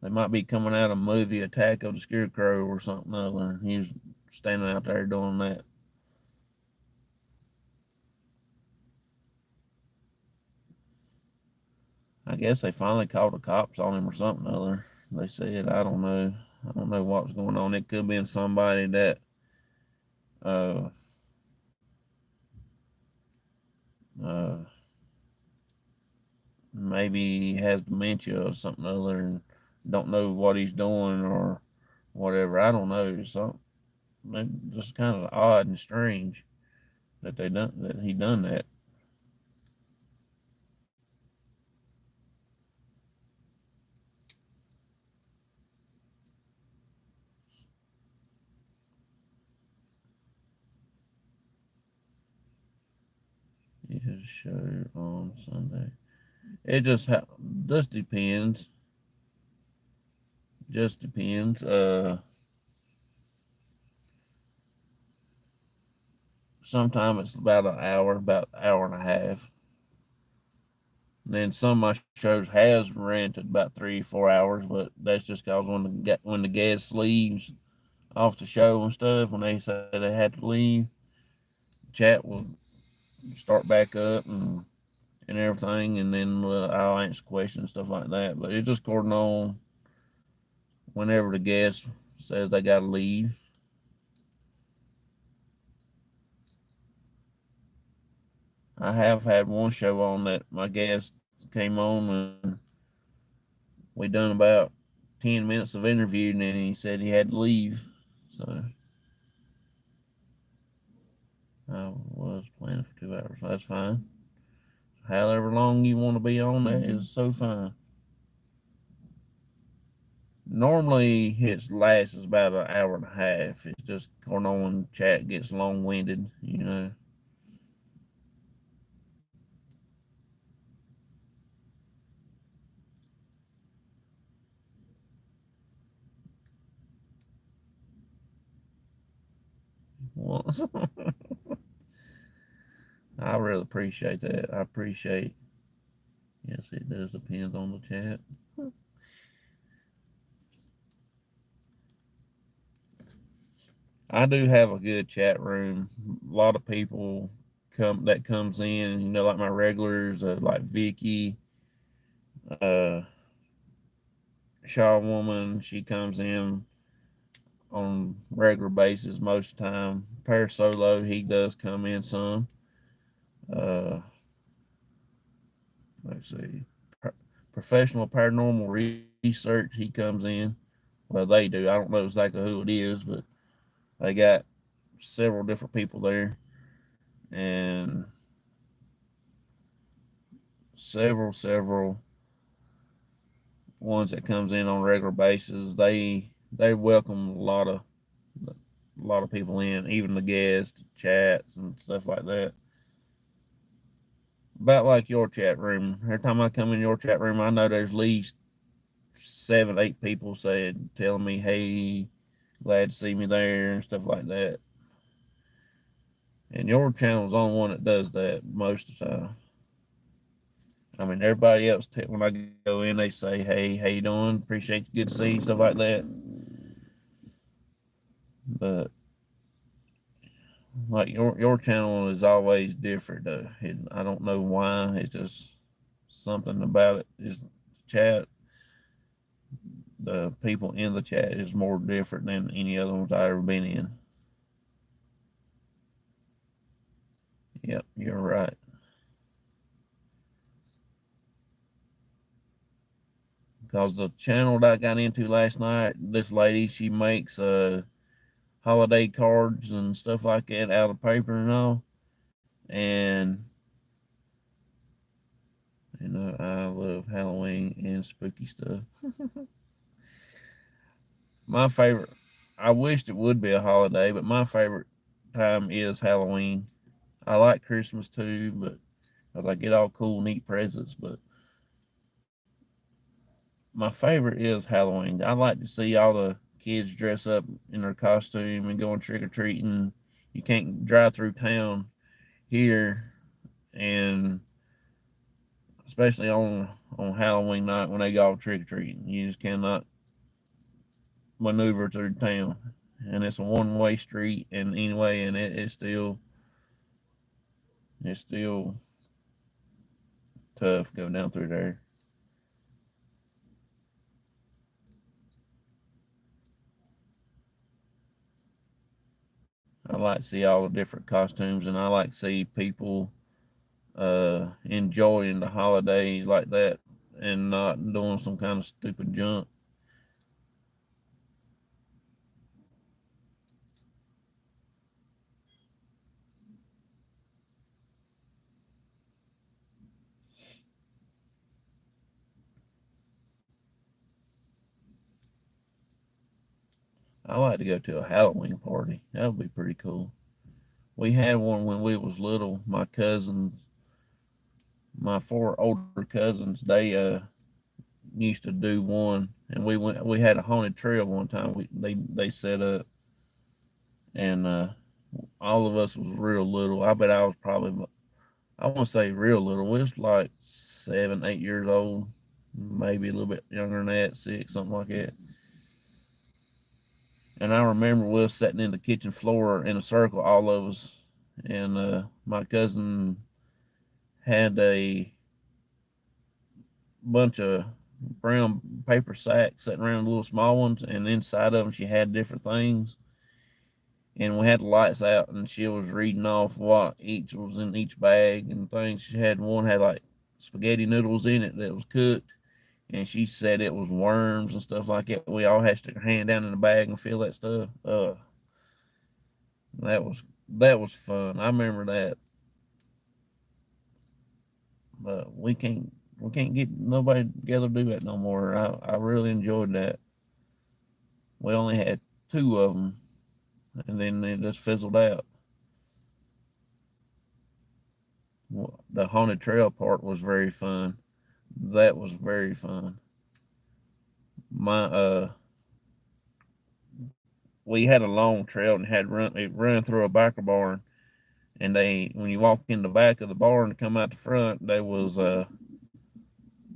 they might be coming out of a movie Attack of the Scarecrow or something other. He was standing out there doing that. I guess they finally called the cops on him or something other. They said, I don't know. I don't know what was going on. It could have been somebody that uh, uh, maybe has dementia or something other and don't know what he's doing or whatever. I don't know. So just kind of odd and strange that he done that. His show on Sunday. It just depends. Just depends. Sometimes it's about an hour and a half. And then some of my shows has rented about 3 or 4 hours, but that's just cause when the guest leaves off the show and stuff, when they say they had to leave, chat will start back up and everything, and then I'll answer questions and stuff like that. But it's just according on whenever the guest says they got to leave. I have had one show on that my guest came on and we done about 10 minutes of interviewing and he said he had to leave. So I was planning for 2 hours. That's fine. However long you want to be on, that is so fine. Normally, it lasts about an hour and a half. It's just Cornell chat gets long winded, you know. Well, I really appreciate that. I appreciate. Yes, it does depend on the chat. I do have a good chat room. A lot of people comes in. You know, like my regulars, like Vicky, uh, Shaw Woman. She comes in on regular basis most of the time. Per Solo, he does come in some. Uh, let's see, professional paranormal research. He comes in. Well, they do. I don't know exactly who it is, but they got several different people there, and several ones that comes in on a regular basis. They welcome a lot of people in, even the guests, chats and stuff like that. About like your chat room. Every time I come in your chat room, I know there's at least 7, 8 people saying, telling me, "Hey, glad to see me there," and stuff like that. And your channel's the only one that does that most of the time. I mean, everybody else, when I go in, they say, "Hey, how you doing? Appreciate you. Good to see you," stuff like that. But like your channel is always different. I don't know why. It's just something about it. Is chat. The people in the chat is more different than any other ones I've ever been in. Yep, you're right. Because the channel that I got into last night, this lady, she makes holiday cards and stuff like that out of paper and all. And you know, I love Halloween and spooky stuff. My favorite, I wished it would be a holiday, but my favorite time is Halloween. I like Christmas too, but cause I get all cool, neat presents. But my favorite is Halloween. I like to see all the kids dress up in their costume and going trick or treating. You can't drive through town here, and especially on Halloween night when they go trick or treating, you just cannot maneuver through town, and it's a one-way street. And anyway, and it's still tough going down through there. I like to see all the different costumes, and I like to see people enjoying the holidays like that and not doing some kind of stupid junk. I like to go to a Halloween party. That would be pretty cool. We had one when we was little. My cousins, my 4 older cousins, they used to do one, and we had a haunted trail one time. They set up, and all of us was real little. I bet I was probably, I want to say real little. We was like 7, 8 years old, maybe a little bit younger than that, 6, something like that. And I remember we was sitting in the kitchen floor in a circle, all of us, and my cousin had a bunch of brown paper sack sitting around, little small ones, and inside of them she had different things. And we had the lights out, and she was reading off what each was in each bag and things. She had one had like spaghetti noodles in it that was cooked, and she said it was worms and stuff like that. We all had to stick our hand down in the bag and feel that stuff. That was fun. I remember that, but we can't get nobody together to do that no more. I really enjoyed that. We only had two of them, and then it just fizzled out. The haunted trail part was very fun. That was very fun. My We had a long trail and had run through a backer barn, and they when you walk in the back of the barn to come out the front, there was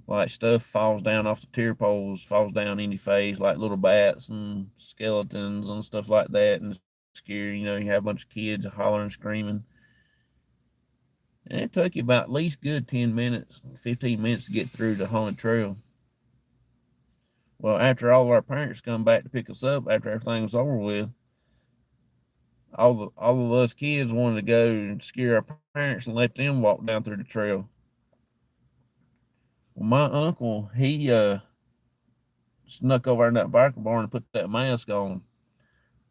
like stuff falls down off the tier poles, falls down in your face, like little bats and skeletons and stuff like that, and it's scary. You have a bunch of kids hollering, screaming. And it took you about at least good 10 minutes, 15 minutes to get through the haunted trail. Well, after all of our parents come back to pick us up, after everything was over with, all of us kids wanted to go and scare our parents and let them walk down through the trail. Well, my uncle, he snuck over in that biker barn and put that mask on.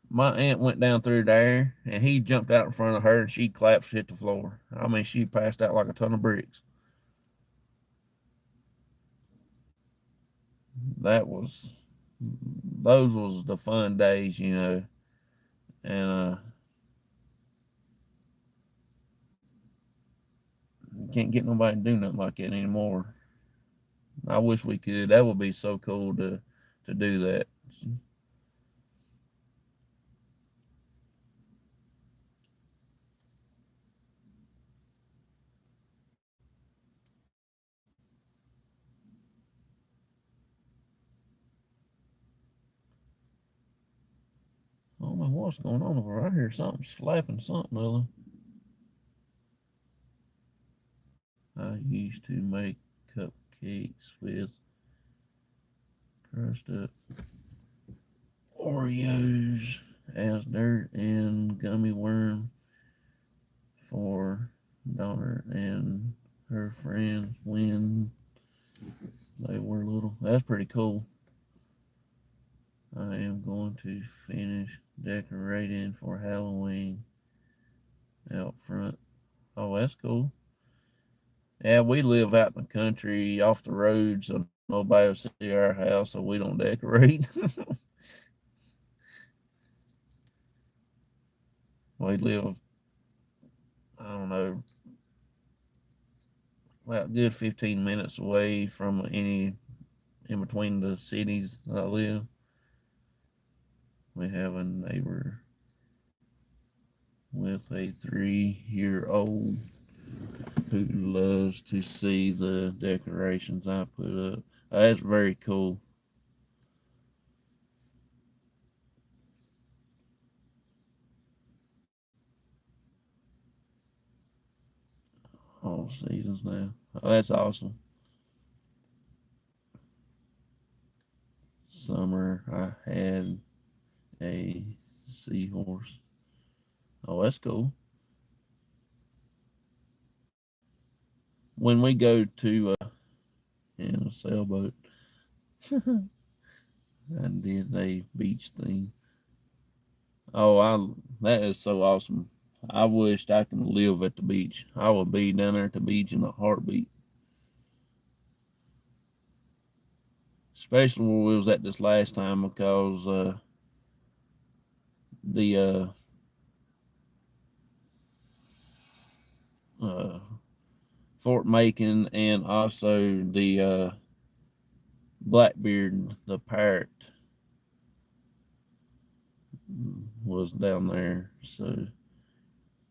My aunt went down through there, and he jumped out in front of her, and she collapsed, hit the floor. I mean, she passed out like a ton of bricks. That was those was the fun days. And you can't get nobody to do nothing like that anymore. I wish we could. That would be so cool to do that. I don't know what's going on over right here. Something slapping something other. I used to make cupcakes with crushed up Oreos as dirt and gummy worm for daughter and her friends when they were little. That's pretty cool. I am going to finish decorating for Halloween out front. Oh, that's cool. Yeah, we live out in the country off the road, so nobody will see our house, so we don't decorate. We live, I don't know, about a good 15 minutes away from any in between the cities that I live. We have a neighbor with a 3-year-old who loves to see the decorations I put up. That's very cool. All seasons now. Oh, that's awesome. Summer, I had a seahorse. Oh, that's cool. When we go to in a sailboat, I did a beach thing. Oh, that is so awesome. I wished I could live at the beach. I would be down there at the beach in a heartbeat. Especially when we was at this last time because the uh, Fort Macon and also the Blackbeard, the parrot, was down there. So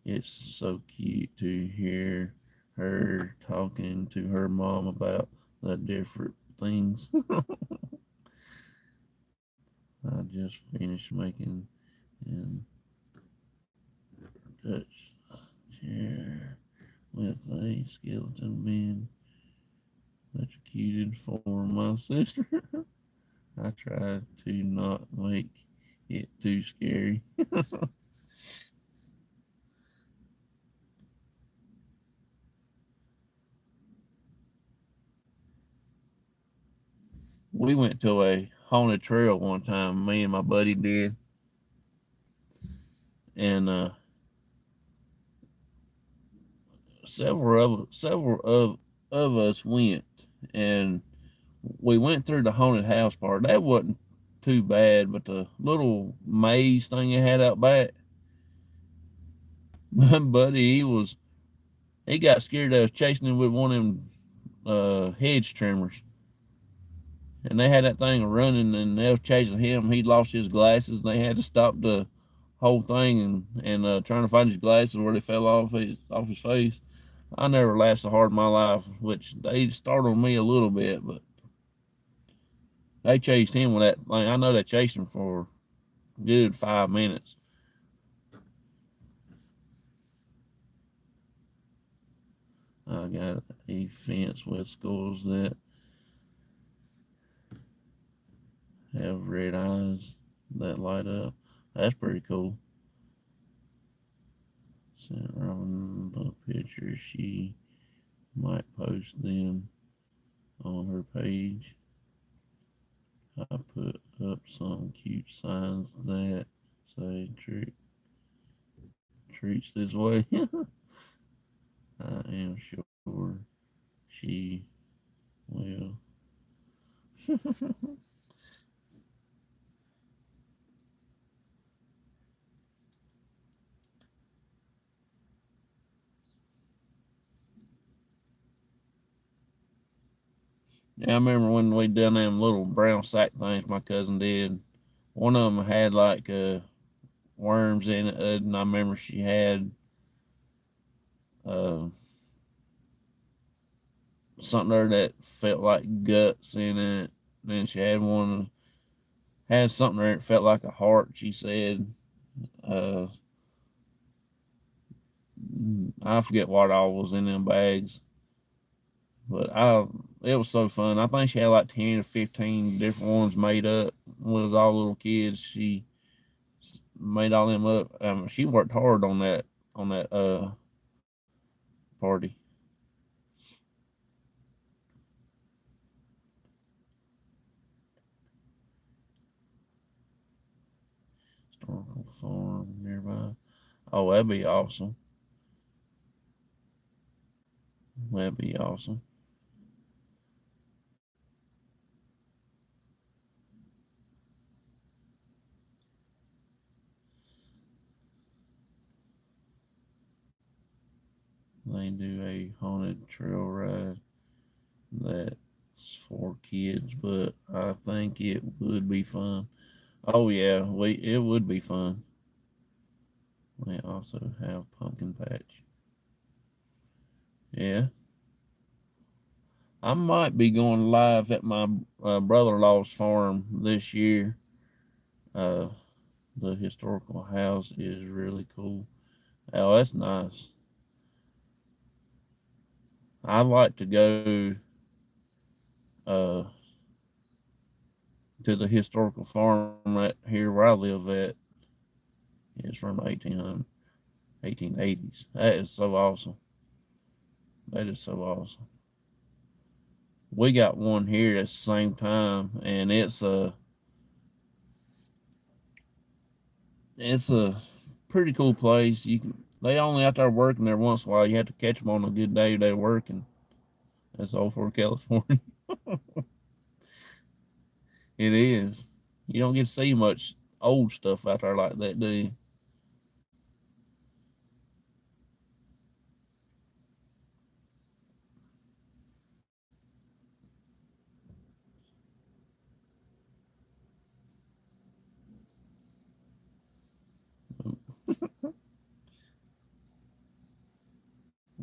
it's so cute to hear her talking to her mom about the different things. I just finished making an Dutch chair with a skeleton man. Such a electrocuted for my sister. I tried to not make it too scary. We went to a haunted trail one time, me and my buddy did, and several of us went, and we went through the haunted house part. That wasn't too bad, but the little maze thing you had out back, my buddy, he got scared. I was chasing him with one of them hedge trimmers, and they had that thing running, and they was chasing him. He lost his glasses, and they had to stop the whole thing and trying to find his glasses where they fell off his face. I never laughed so hard in my life, which they startled me a little bit, but they chased him with that thing. I know they chased him for a good 5 minutes. I got a fence with skulls that have red eyes that light up. That's pretty cool. Sent Robin the picture. She might post them on her page. I put up some cute signs that say treats this way. I am sure she will. Yeah, I remember when we done them little brown sack things my cousin did. One of them had like worms in it, and I remember she had uh, something there that felt like guts in it. Then she had something there that felt like a heart. She said, uh, I forget what all was in them bags, but it was so fun. I think she had like 10 or 15 different ones made up. When it was all little kids, she made all them up. She worked hard on that party. Historical farm nearby. Oh, that'd be awesome. That'd be awesome. They do a haunted trail ride that's for kids, but I think it would be fun. Oh yeah, it would be fun. They also have pumpkin patch. Yeah, I might be going live at my brother-in-law's farm this year. Uh, the historical house is really cool. Oh, that's nice. I like to go uh, to the historical farm right here where I live at. It's from 1880s. That is so awesome. That is so awesome. We got one here at the same time, and it's a pretty cool place. They only out there working there once in a while. You have to catch them on a good day they're working. That's all for California. It is. You don't get to see much old stuff out there like that, do you?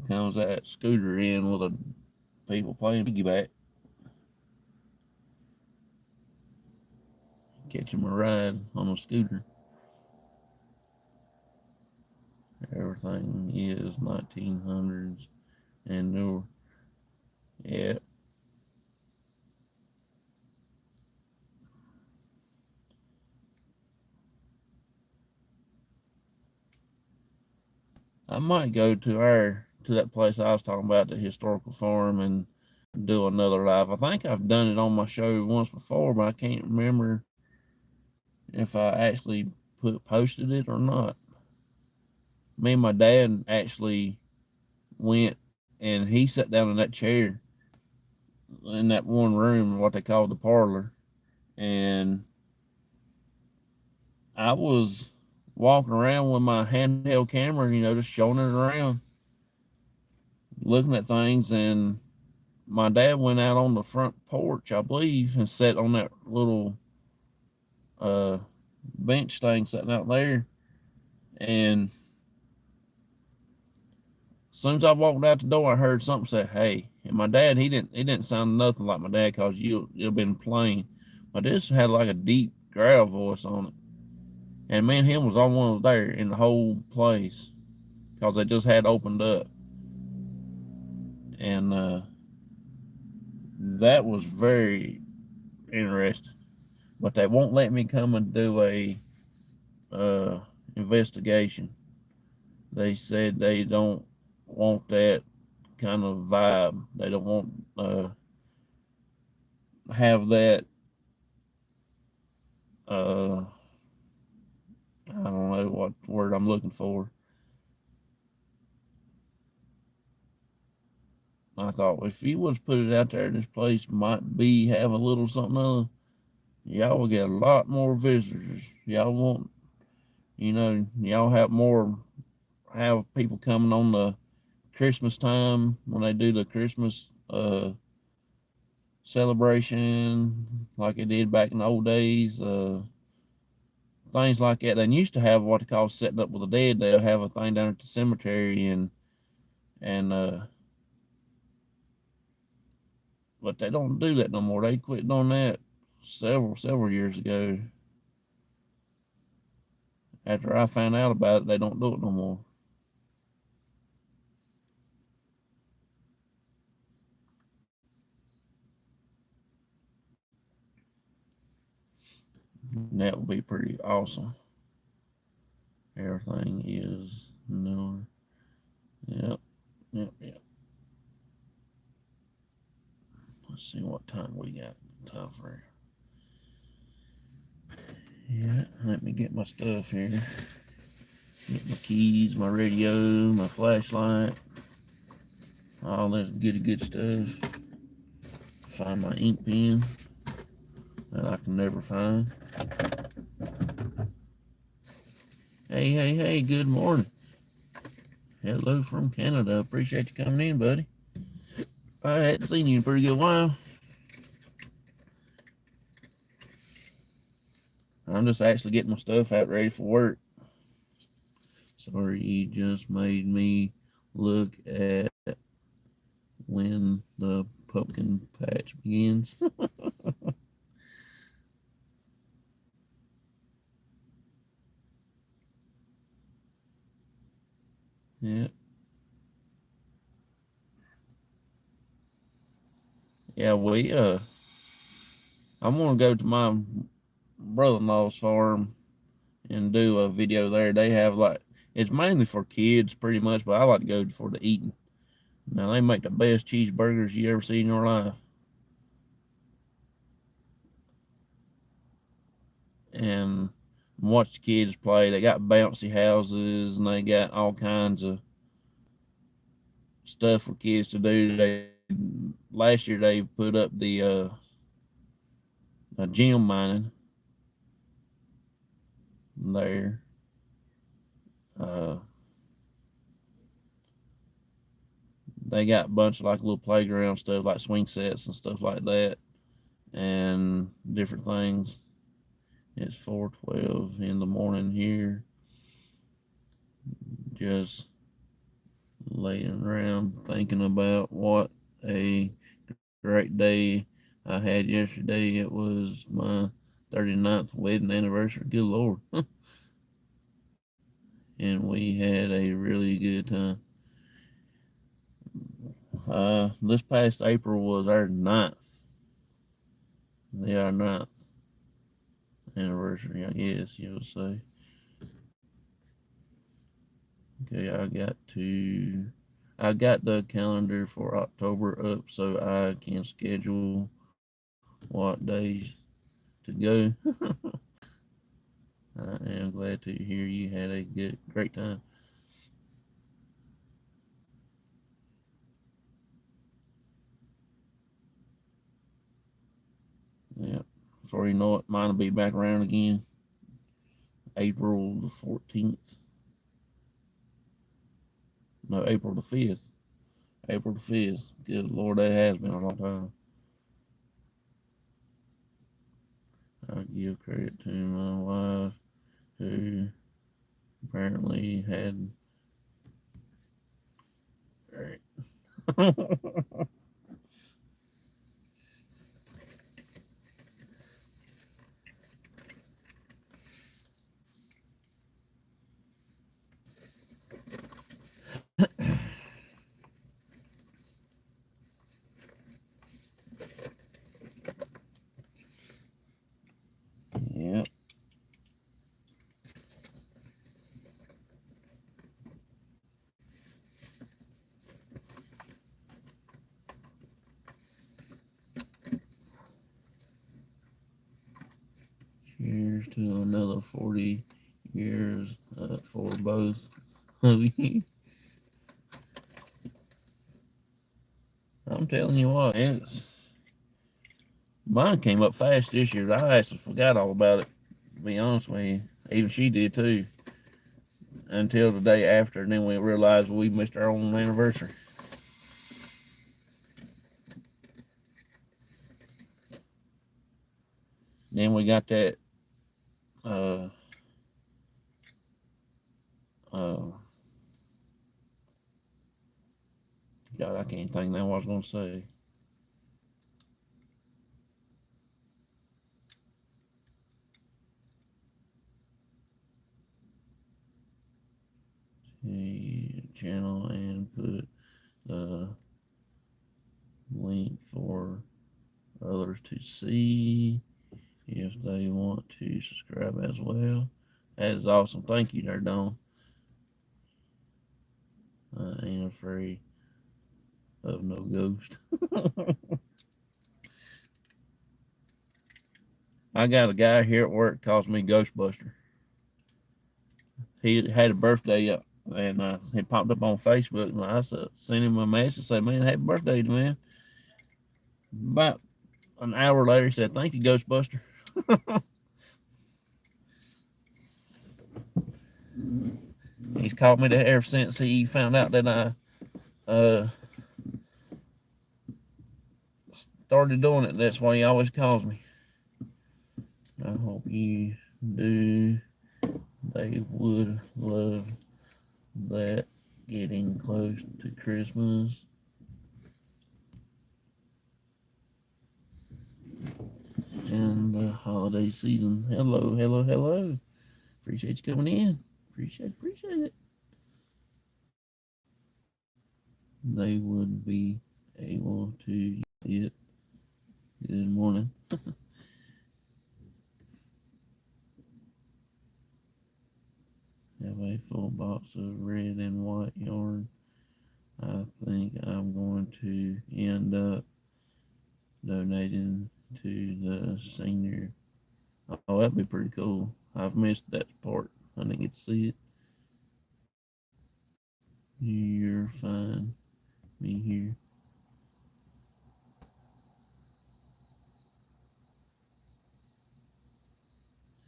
Comes that scooter in with a people playing piggyback, catch them a ride on a scooter. Everything is 1900s and newer. Yeah, I might go to that place I was talking about, the historical farm, and do another live. I think I've done it on my show once before, but I can't remember if I actually posted it or not. Me and my dad actually went, and he sat down in that chair in that one room, what they call the parlor, and I was walking around with my handheld camera, just showing it around, looking at things, and my dad went out on the front porch, I believe, and sat on that little uh, bench thing sitting out there. And as soon as I walked out the door, I heard something say, "Hey." And my dad, he didn't sound nothing like my dad, cause you've been playing. But this had like a deep growl voice on it. And me and him was the only one was there in the whole place, cause they just had opened up. And that was very interesting. But they won't let me come and do a uh, investigation. They said they don't want that kind of vibe. They don't want have that. I don't know what word I'm looking for. I thought if you was put it out there, this place might be have a little something other. Y'all will get a lot more visitors. Y'all won't, y'all have people coming on the Christmas time when they do the Christmas celebration like it did back in the old days. Things like that. They used to have what they call setting up with the dead. They'll have a thing down at the cemetery and but they don't do that no more. They quit doing that several years ago. After I found out about it, they don't do it no more. And that would be pretty awesome. Everything is no. Yep, yep. Let's see what time we got. Time for. Yeah, let me get my stuff here. Get my keys, my radio, my flashlight, all that good stuff. Find my ink pen that I can never find. Hey, good morning. Hello from Canada. Appreciate you coming in, buddy. I hadn't seen you in a pretty good while. I'm just actually getting my stuff out ready for work. Sorry, you just made me look at when the pumpkin patch begins. Yeah. Yeah, I'm gonna go to my brother-in-law's farm and do a video there. They have like it's mainly for kids pretty much, but I like to go for the eating. Now they make the best cheeseburgers you ever see in your life. And watch the kids play. They got bouncy houses and they got all kinds of stuff for kids to do. They last year they put up the gym mining there. Uh, they got a bunch of like little playground stuff, like swing sets and stuff like that, and different things. It's 4:12 in the morning here. Just laying around thinking about what a great day I had yesterday. It was my 39th wedding anniversary. Good Lord. And we had a really good time. This past April was our ninth. Yeah, our ninth anniversary, I guess you would say. Okay, I got the calendar for October up so I can schedule what days to go. I am glad to hear you had a great time. Yeah. Before you know it, mine will be back around again. April the 14th. No, April the 5th. April the 5th. Good Lord, that has been a long time. I give credit to my wife who apparently had. Yep. Cheers to another 40 years for both of you. I'm telling you what, mine came up fast this year. I actually forgot all about it, to be honest with you. Even she did too, until the day after, and then we realized we missed our own anniversary. Then we got that, uh, uh, God, I can't think now what I was going to say. The channel and put the link for others to see if they want to subscribe as well. That is awesome. Thank you there, Don. I ain't afraid of no ghost. I got a guy here at work calls me Ghostbuster. He had a birthday up, and he popped up on Facebook, and I sent him a message, say, "Man, happy birthday, man." About an hour later, he said, "Thank you, Ghostbuster." He's called me that ever since he found out that I started doing it. That's why he always calls me. I hope you do. They would love that. Getting close to Christmas and the holiday season. Hello, hello, hello. Appreciate you coming in. Appreciate it. They would be able to use it. Good morning. Have a full box of red and white yarn. I think I'm going to end up donating to the senior. Oh, that'd be pretty cool. I've missed that part. I didn't get to see it. You're fine. Me here.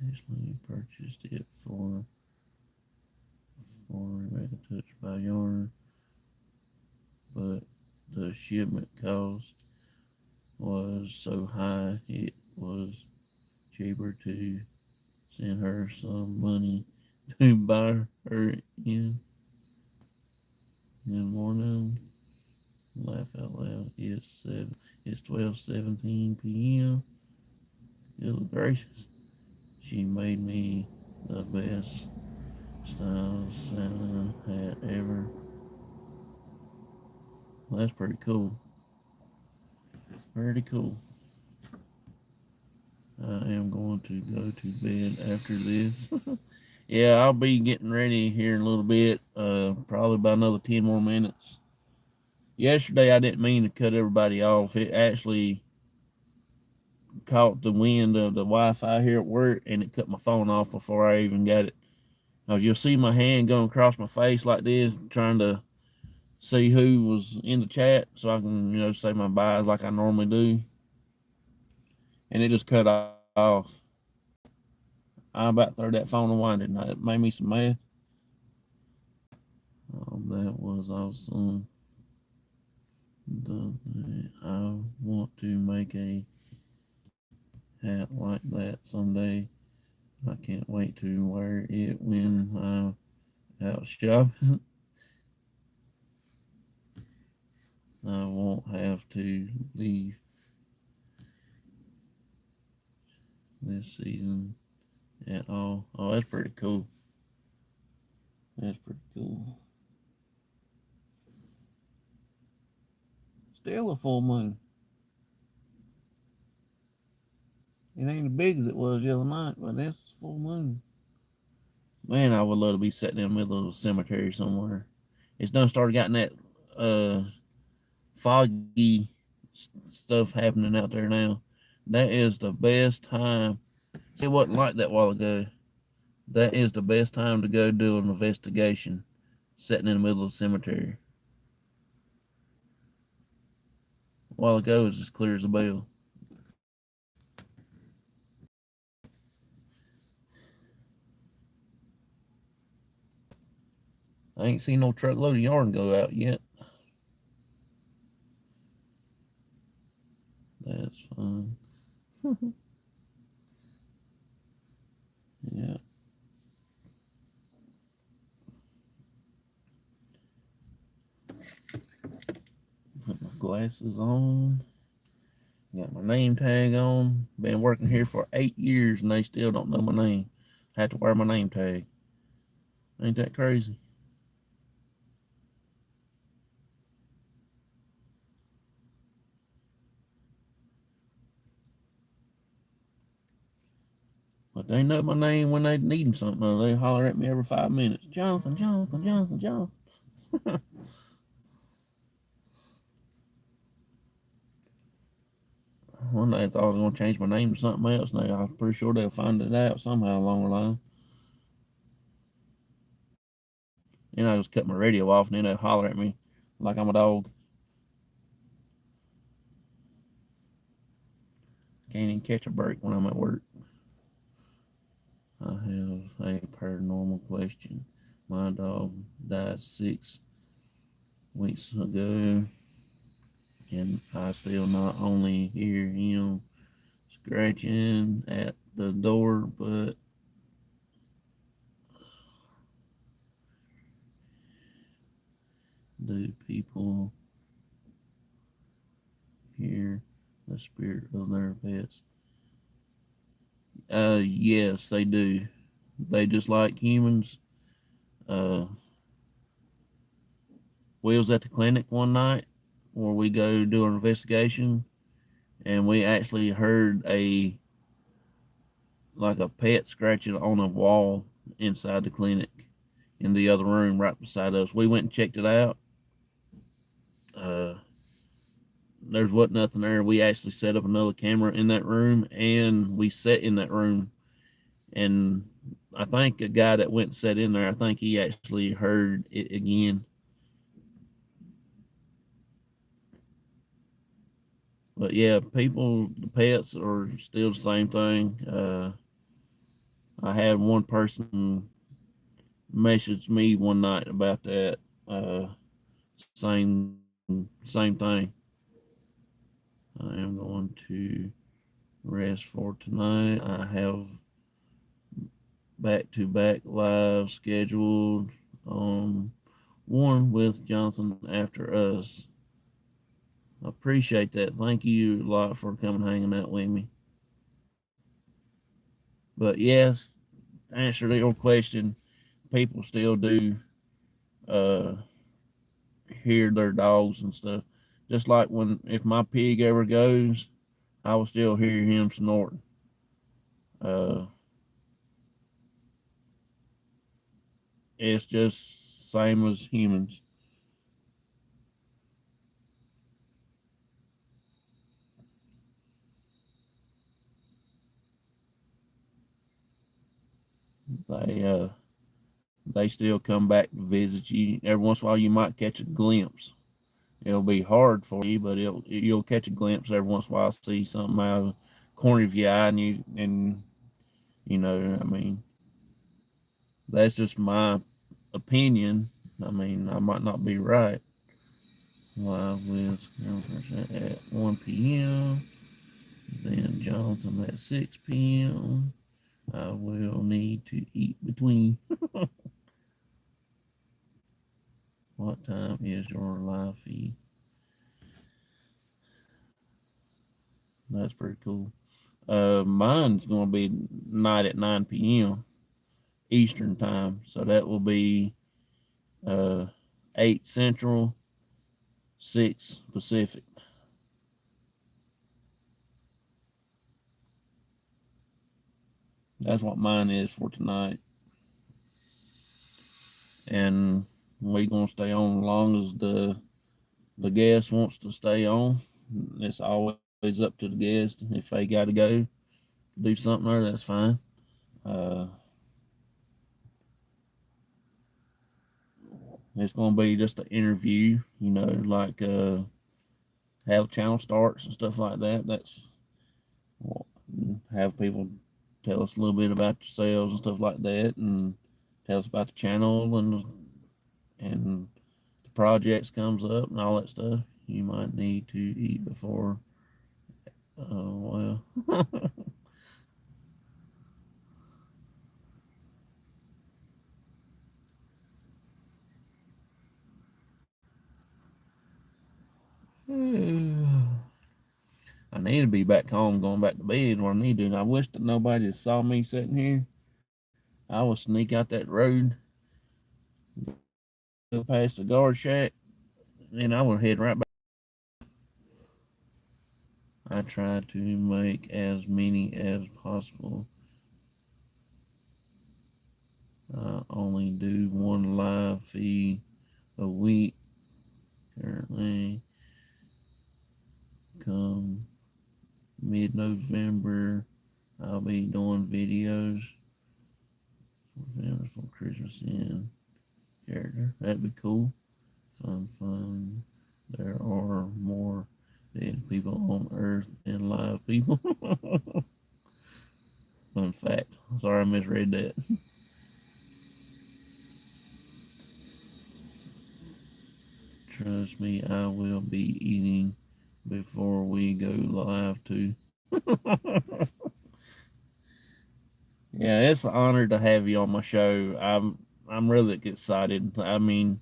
Ashley purchased it for Rebecca Touched by Yarn, but the shipment cost was so high it was cheaper to send her some money to buy her in. Good morning. Laugh out loud. It's 12:17 p.m. Good gracious. She made me the best style Santa hat ever. Well, that's pretty cool. Pretty cool. I am going to go to bed after this. Yeah, I'll be getting ready here in a little bit. Probably about another 10 more minutes. Yesterday, I didn't mean to cut everybody off. It actually caught the wind of the Wi-Fi here at work, and it cut my phone off before I even got it. You'll see my hand going across my face like this, trying to see who was in the chat, so I can, say my byes like I normally do. And it just cut off. I about threw that phone away, and it made me some mad. Oh, that was awesome. I want to make a hat like that someday. I can't wait to wear it when I'm out shopping. I won't have to leave this season at all. Oh, that's pretty cool. That's pretty cool. Still a full moon. It ain't as big as it was the other night, but it's full moon. Man, I would love to be sitting in the middle of a cemetery somewhere. It's done started getting that foggy stuff happening out there now. That is the best time. It wasn't like that a while ago. That is the best time to go do an investigation, sitting in the middle of the cemetery. A while ago, it was as clear as a bell. I ain't seen no truckload of yarn go out yet. That's fun. Yeah. Put my glasses on. Got my name tag on. Been working here for 8 years and they still don't know my name. I have to wear my name tag. Ain't that crazy? But they know my name when they needing something. They holler at me every 5 minutes. Jonathan, Jonathan, Jonathan, Jonathan. One day I thought I was going to change my name to something else. Now I'm pretty sure they'll find it out somehow along the line. Then I just cut my radio off and then they'll holler at me like I'm a dog. Can't even catch a break when I'm at work. I have a paranormal question. My dog died 6 weeks ago, and I still not only hear him scratching at the door, but do people hear the spirit of their pets? Yes, they do. They just like humans. Uh, we was at the clinic one night where we go do an investigation, and we actually heard a pet scratching on a wall inside the clinic in the other room right beside us. We went and checked it out. Uh, there's what nothing there. We actually set up another camera in that room, and we sat in that room. And I think a guy that went and sat in there, I think he actually heard it again. But yeah, people, the pets are still the same thing. I had one person message me one night about that. Same same thing. I am going to rest for tonight. I have back to back live scheduled. One with Jonathan after us. I appreciate that. Thank you a lot for coming hanging out with me. But yes, to answer your question, people still do uh hear their dogs and stuff. Just like when if my pig ever goes, I will still hear him snorting. Uh It's just same as humans. They they still come back to visit you. Every once in a while, you might catch a glimpse. It'll be hard for you, but you'll catch a glimpse every once in a while. See something out of the corner of your eye, and you know, I mean, that's just my opinion. I mean, I might not be right. Live with at 1 p.m. Then Johnson at 6 p.m. I will need to eat between. What time is your live feed? That's pretty cool. Mine's gonna be night at 9 p.m. Eastern time, so that will be uh 8 Central, 6 Pacific. That's what mine is for tonight, and we gonna stay on as long as the guest wants to stay on. It's always up to the guest. If they got to go do something there, that's fine. Uh, it's gonna be just an interview, you know, like have channel starts and stuff like that. That's have people tell us a little bit about yourselves and stuff like that, and tell us about the channel and the projects comes up and all that stuff. You might need to eat before. Well, I need to be back home, going back to bed where I need to. And I wish that nobody saw me sitting here. I would sneak out that road, go past the guard shack, and I would head right back. I try to make as many as possible. I only do one live feed a week currently. Come mid-November, I'll be doing videos for Christmas in character. That'd be cool. Fun. There are more dead people on Earth than live people. Fun fact. Sorry, I misread that. Trust me, I will be eating before we go live too. Yeah, it's an honor to have you on my show. I'm really excited. I mean,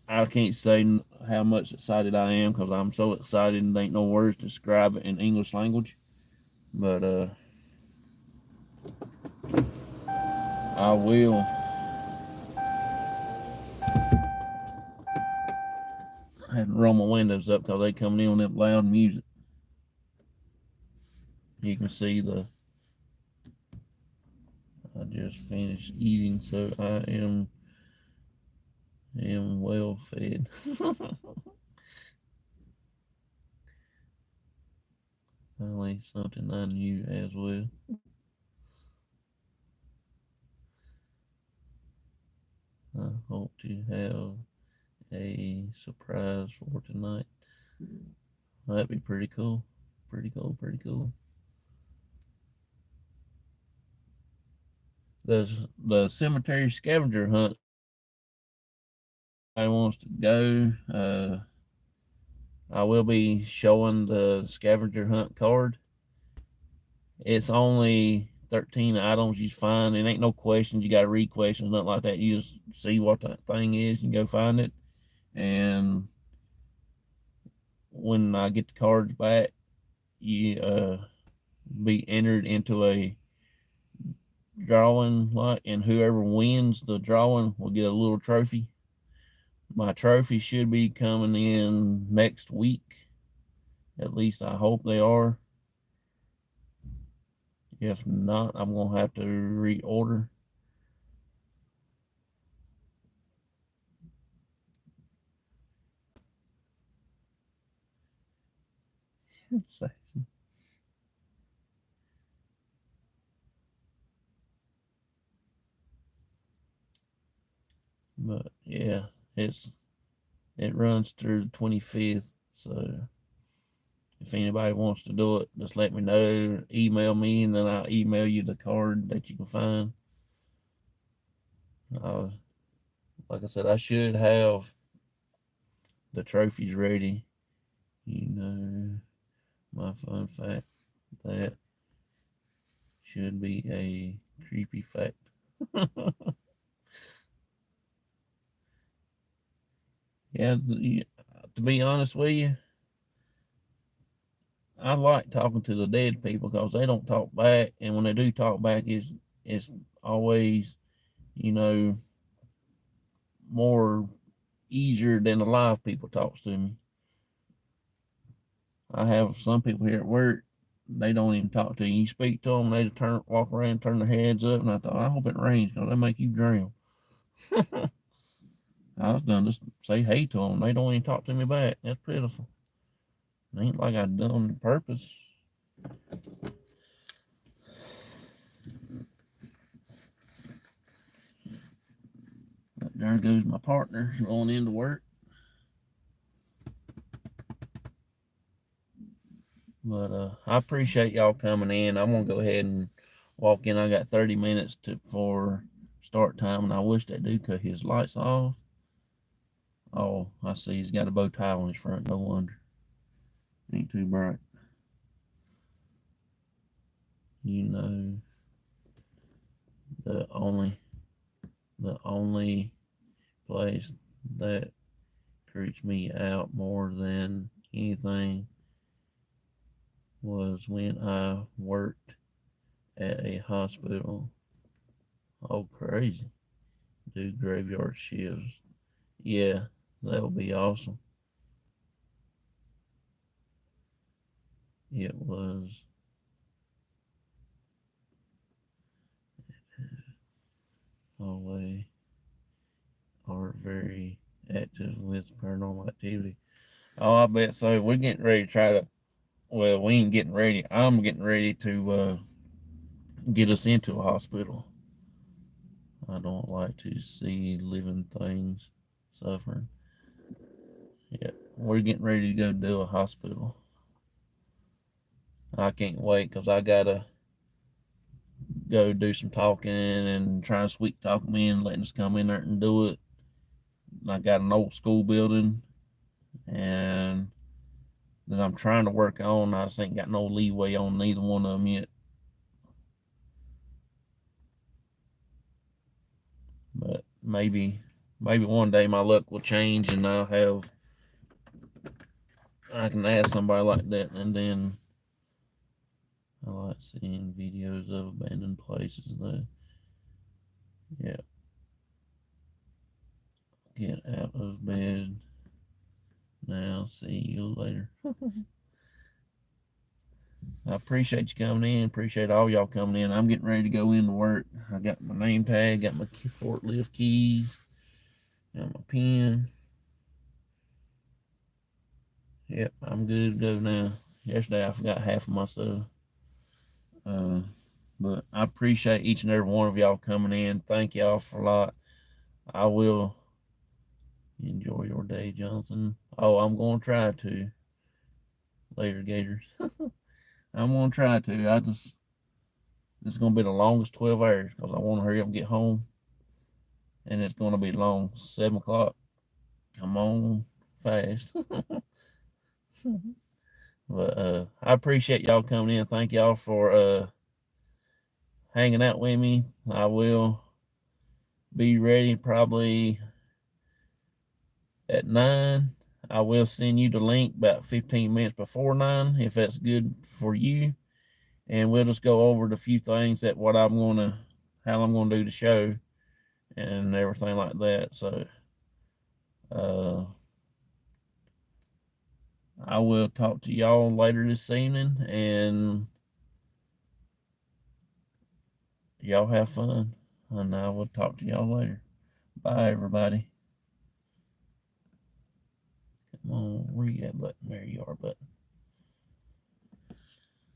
I can't say how much excited I am because I'm so excited and ain't no words to describe it in English language. But I will. I had to roll my windows up because they coming in with that loud music. You can see I just finished eating, so I am well fed. Finally, something I knew as well. I hope to have a surprise for tonight. That'd be pretty cool. Pretty cool. Pretty cool. The cemetery scavenger hunt. I wants to go. I will be showing the scavenger hunt card. It's only 13 items you find. It ain't no questions. You got to read questions, nothing like that. You just see what that thing is and go find it. And when I get the cards back, you be entered into a drawing, like, and whoever wins the drawing will get a little trophy. My trophy should be coming in next week. At least I hope they are. If not, I'm gonna have to reorder. But yeah, it runs through the 25th. So if anybody wants to do it, just let me know. Email me, and then I'll email you the card that you can find. Uh, like I said, I should have the trophies ready. You know, my fun fact, that should be a creepy fact. Yeah, to be honest with you, I like talking to the dead people because they don't talk back, and when they do talk back, it's always, you know, more easier than the live people talks to me. I have some people here at work, they don't even talk to you. You speak to them, they walk around, turn their heads up, and I thought, I hope it rains because they make you drown. I was done just say hey to them. They don't even talk to me back. That's pitiful. It ain't like I done it on purpose. But there goes my partner going into work. But I appreciate y'all coming in. I'm gonna go ahead and walk in. I got 30 minutes for start time, and I wish that dude cut his lights off. Oh, I see he's got a bow tie on his front. No wonder. Ain't too bright. You know, the only place that creeps me out more than anything was when I worked at a hospital. Oh, crazy. Do graveyard shifts. Yeah, that would be awesome. It was always are very active with paranormal activity. Oh, I bet so. We're getting ready to try to. Well, we ain't getting ready. I'm getting ready to get us into a hospital. I don't like to see living things suffering. Yeah, we're getting ready to go do a hospital. I can't wait because I gotta go do some talking and try to sweet talk them in, letting us come in there and do it. I got an old school building, and that I'm trying to work on. I just ain't got no leeway on neither one of them yet. But maybe one day my luck will change and I can ask somebody like that, and then I like seeing videos of abandoned places that, yeah, get out of bed now. See you later. I appreciate you coming in. Appreciate all y'all coming in. I'm getting ready to go into work. I got my name tag, got my forklift keys, got my pen. Yep, I'm good to go now. Yesterday I forgot half of my stuff. But I appreciate each and every one of y'all coming in. Thank y'all for a lot. I will enjoy your day, Johnson. Oh, I'm going to try to. Later, Gators. I'm going to try to. It's going to be the longest 12 hours because I want to hurry up and get home. And it's going to be long. 7 o'clock. Come on fast. But I appreciate y'all coming in. Thank y'all for hanging out with me. I will be ready probably at 9. I will send you the link about 15 minutes before 9 if that's good for you. And we'll just go over the few things that how I'm gonna do the show and everything like that. So uh, I will talk to y'all later this evening, and y'all have fun. And I will talk to y'all later. Bye, everybody. Come on, where you at, button? There you are, button.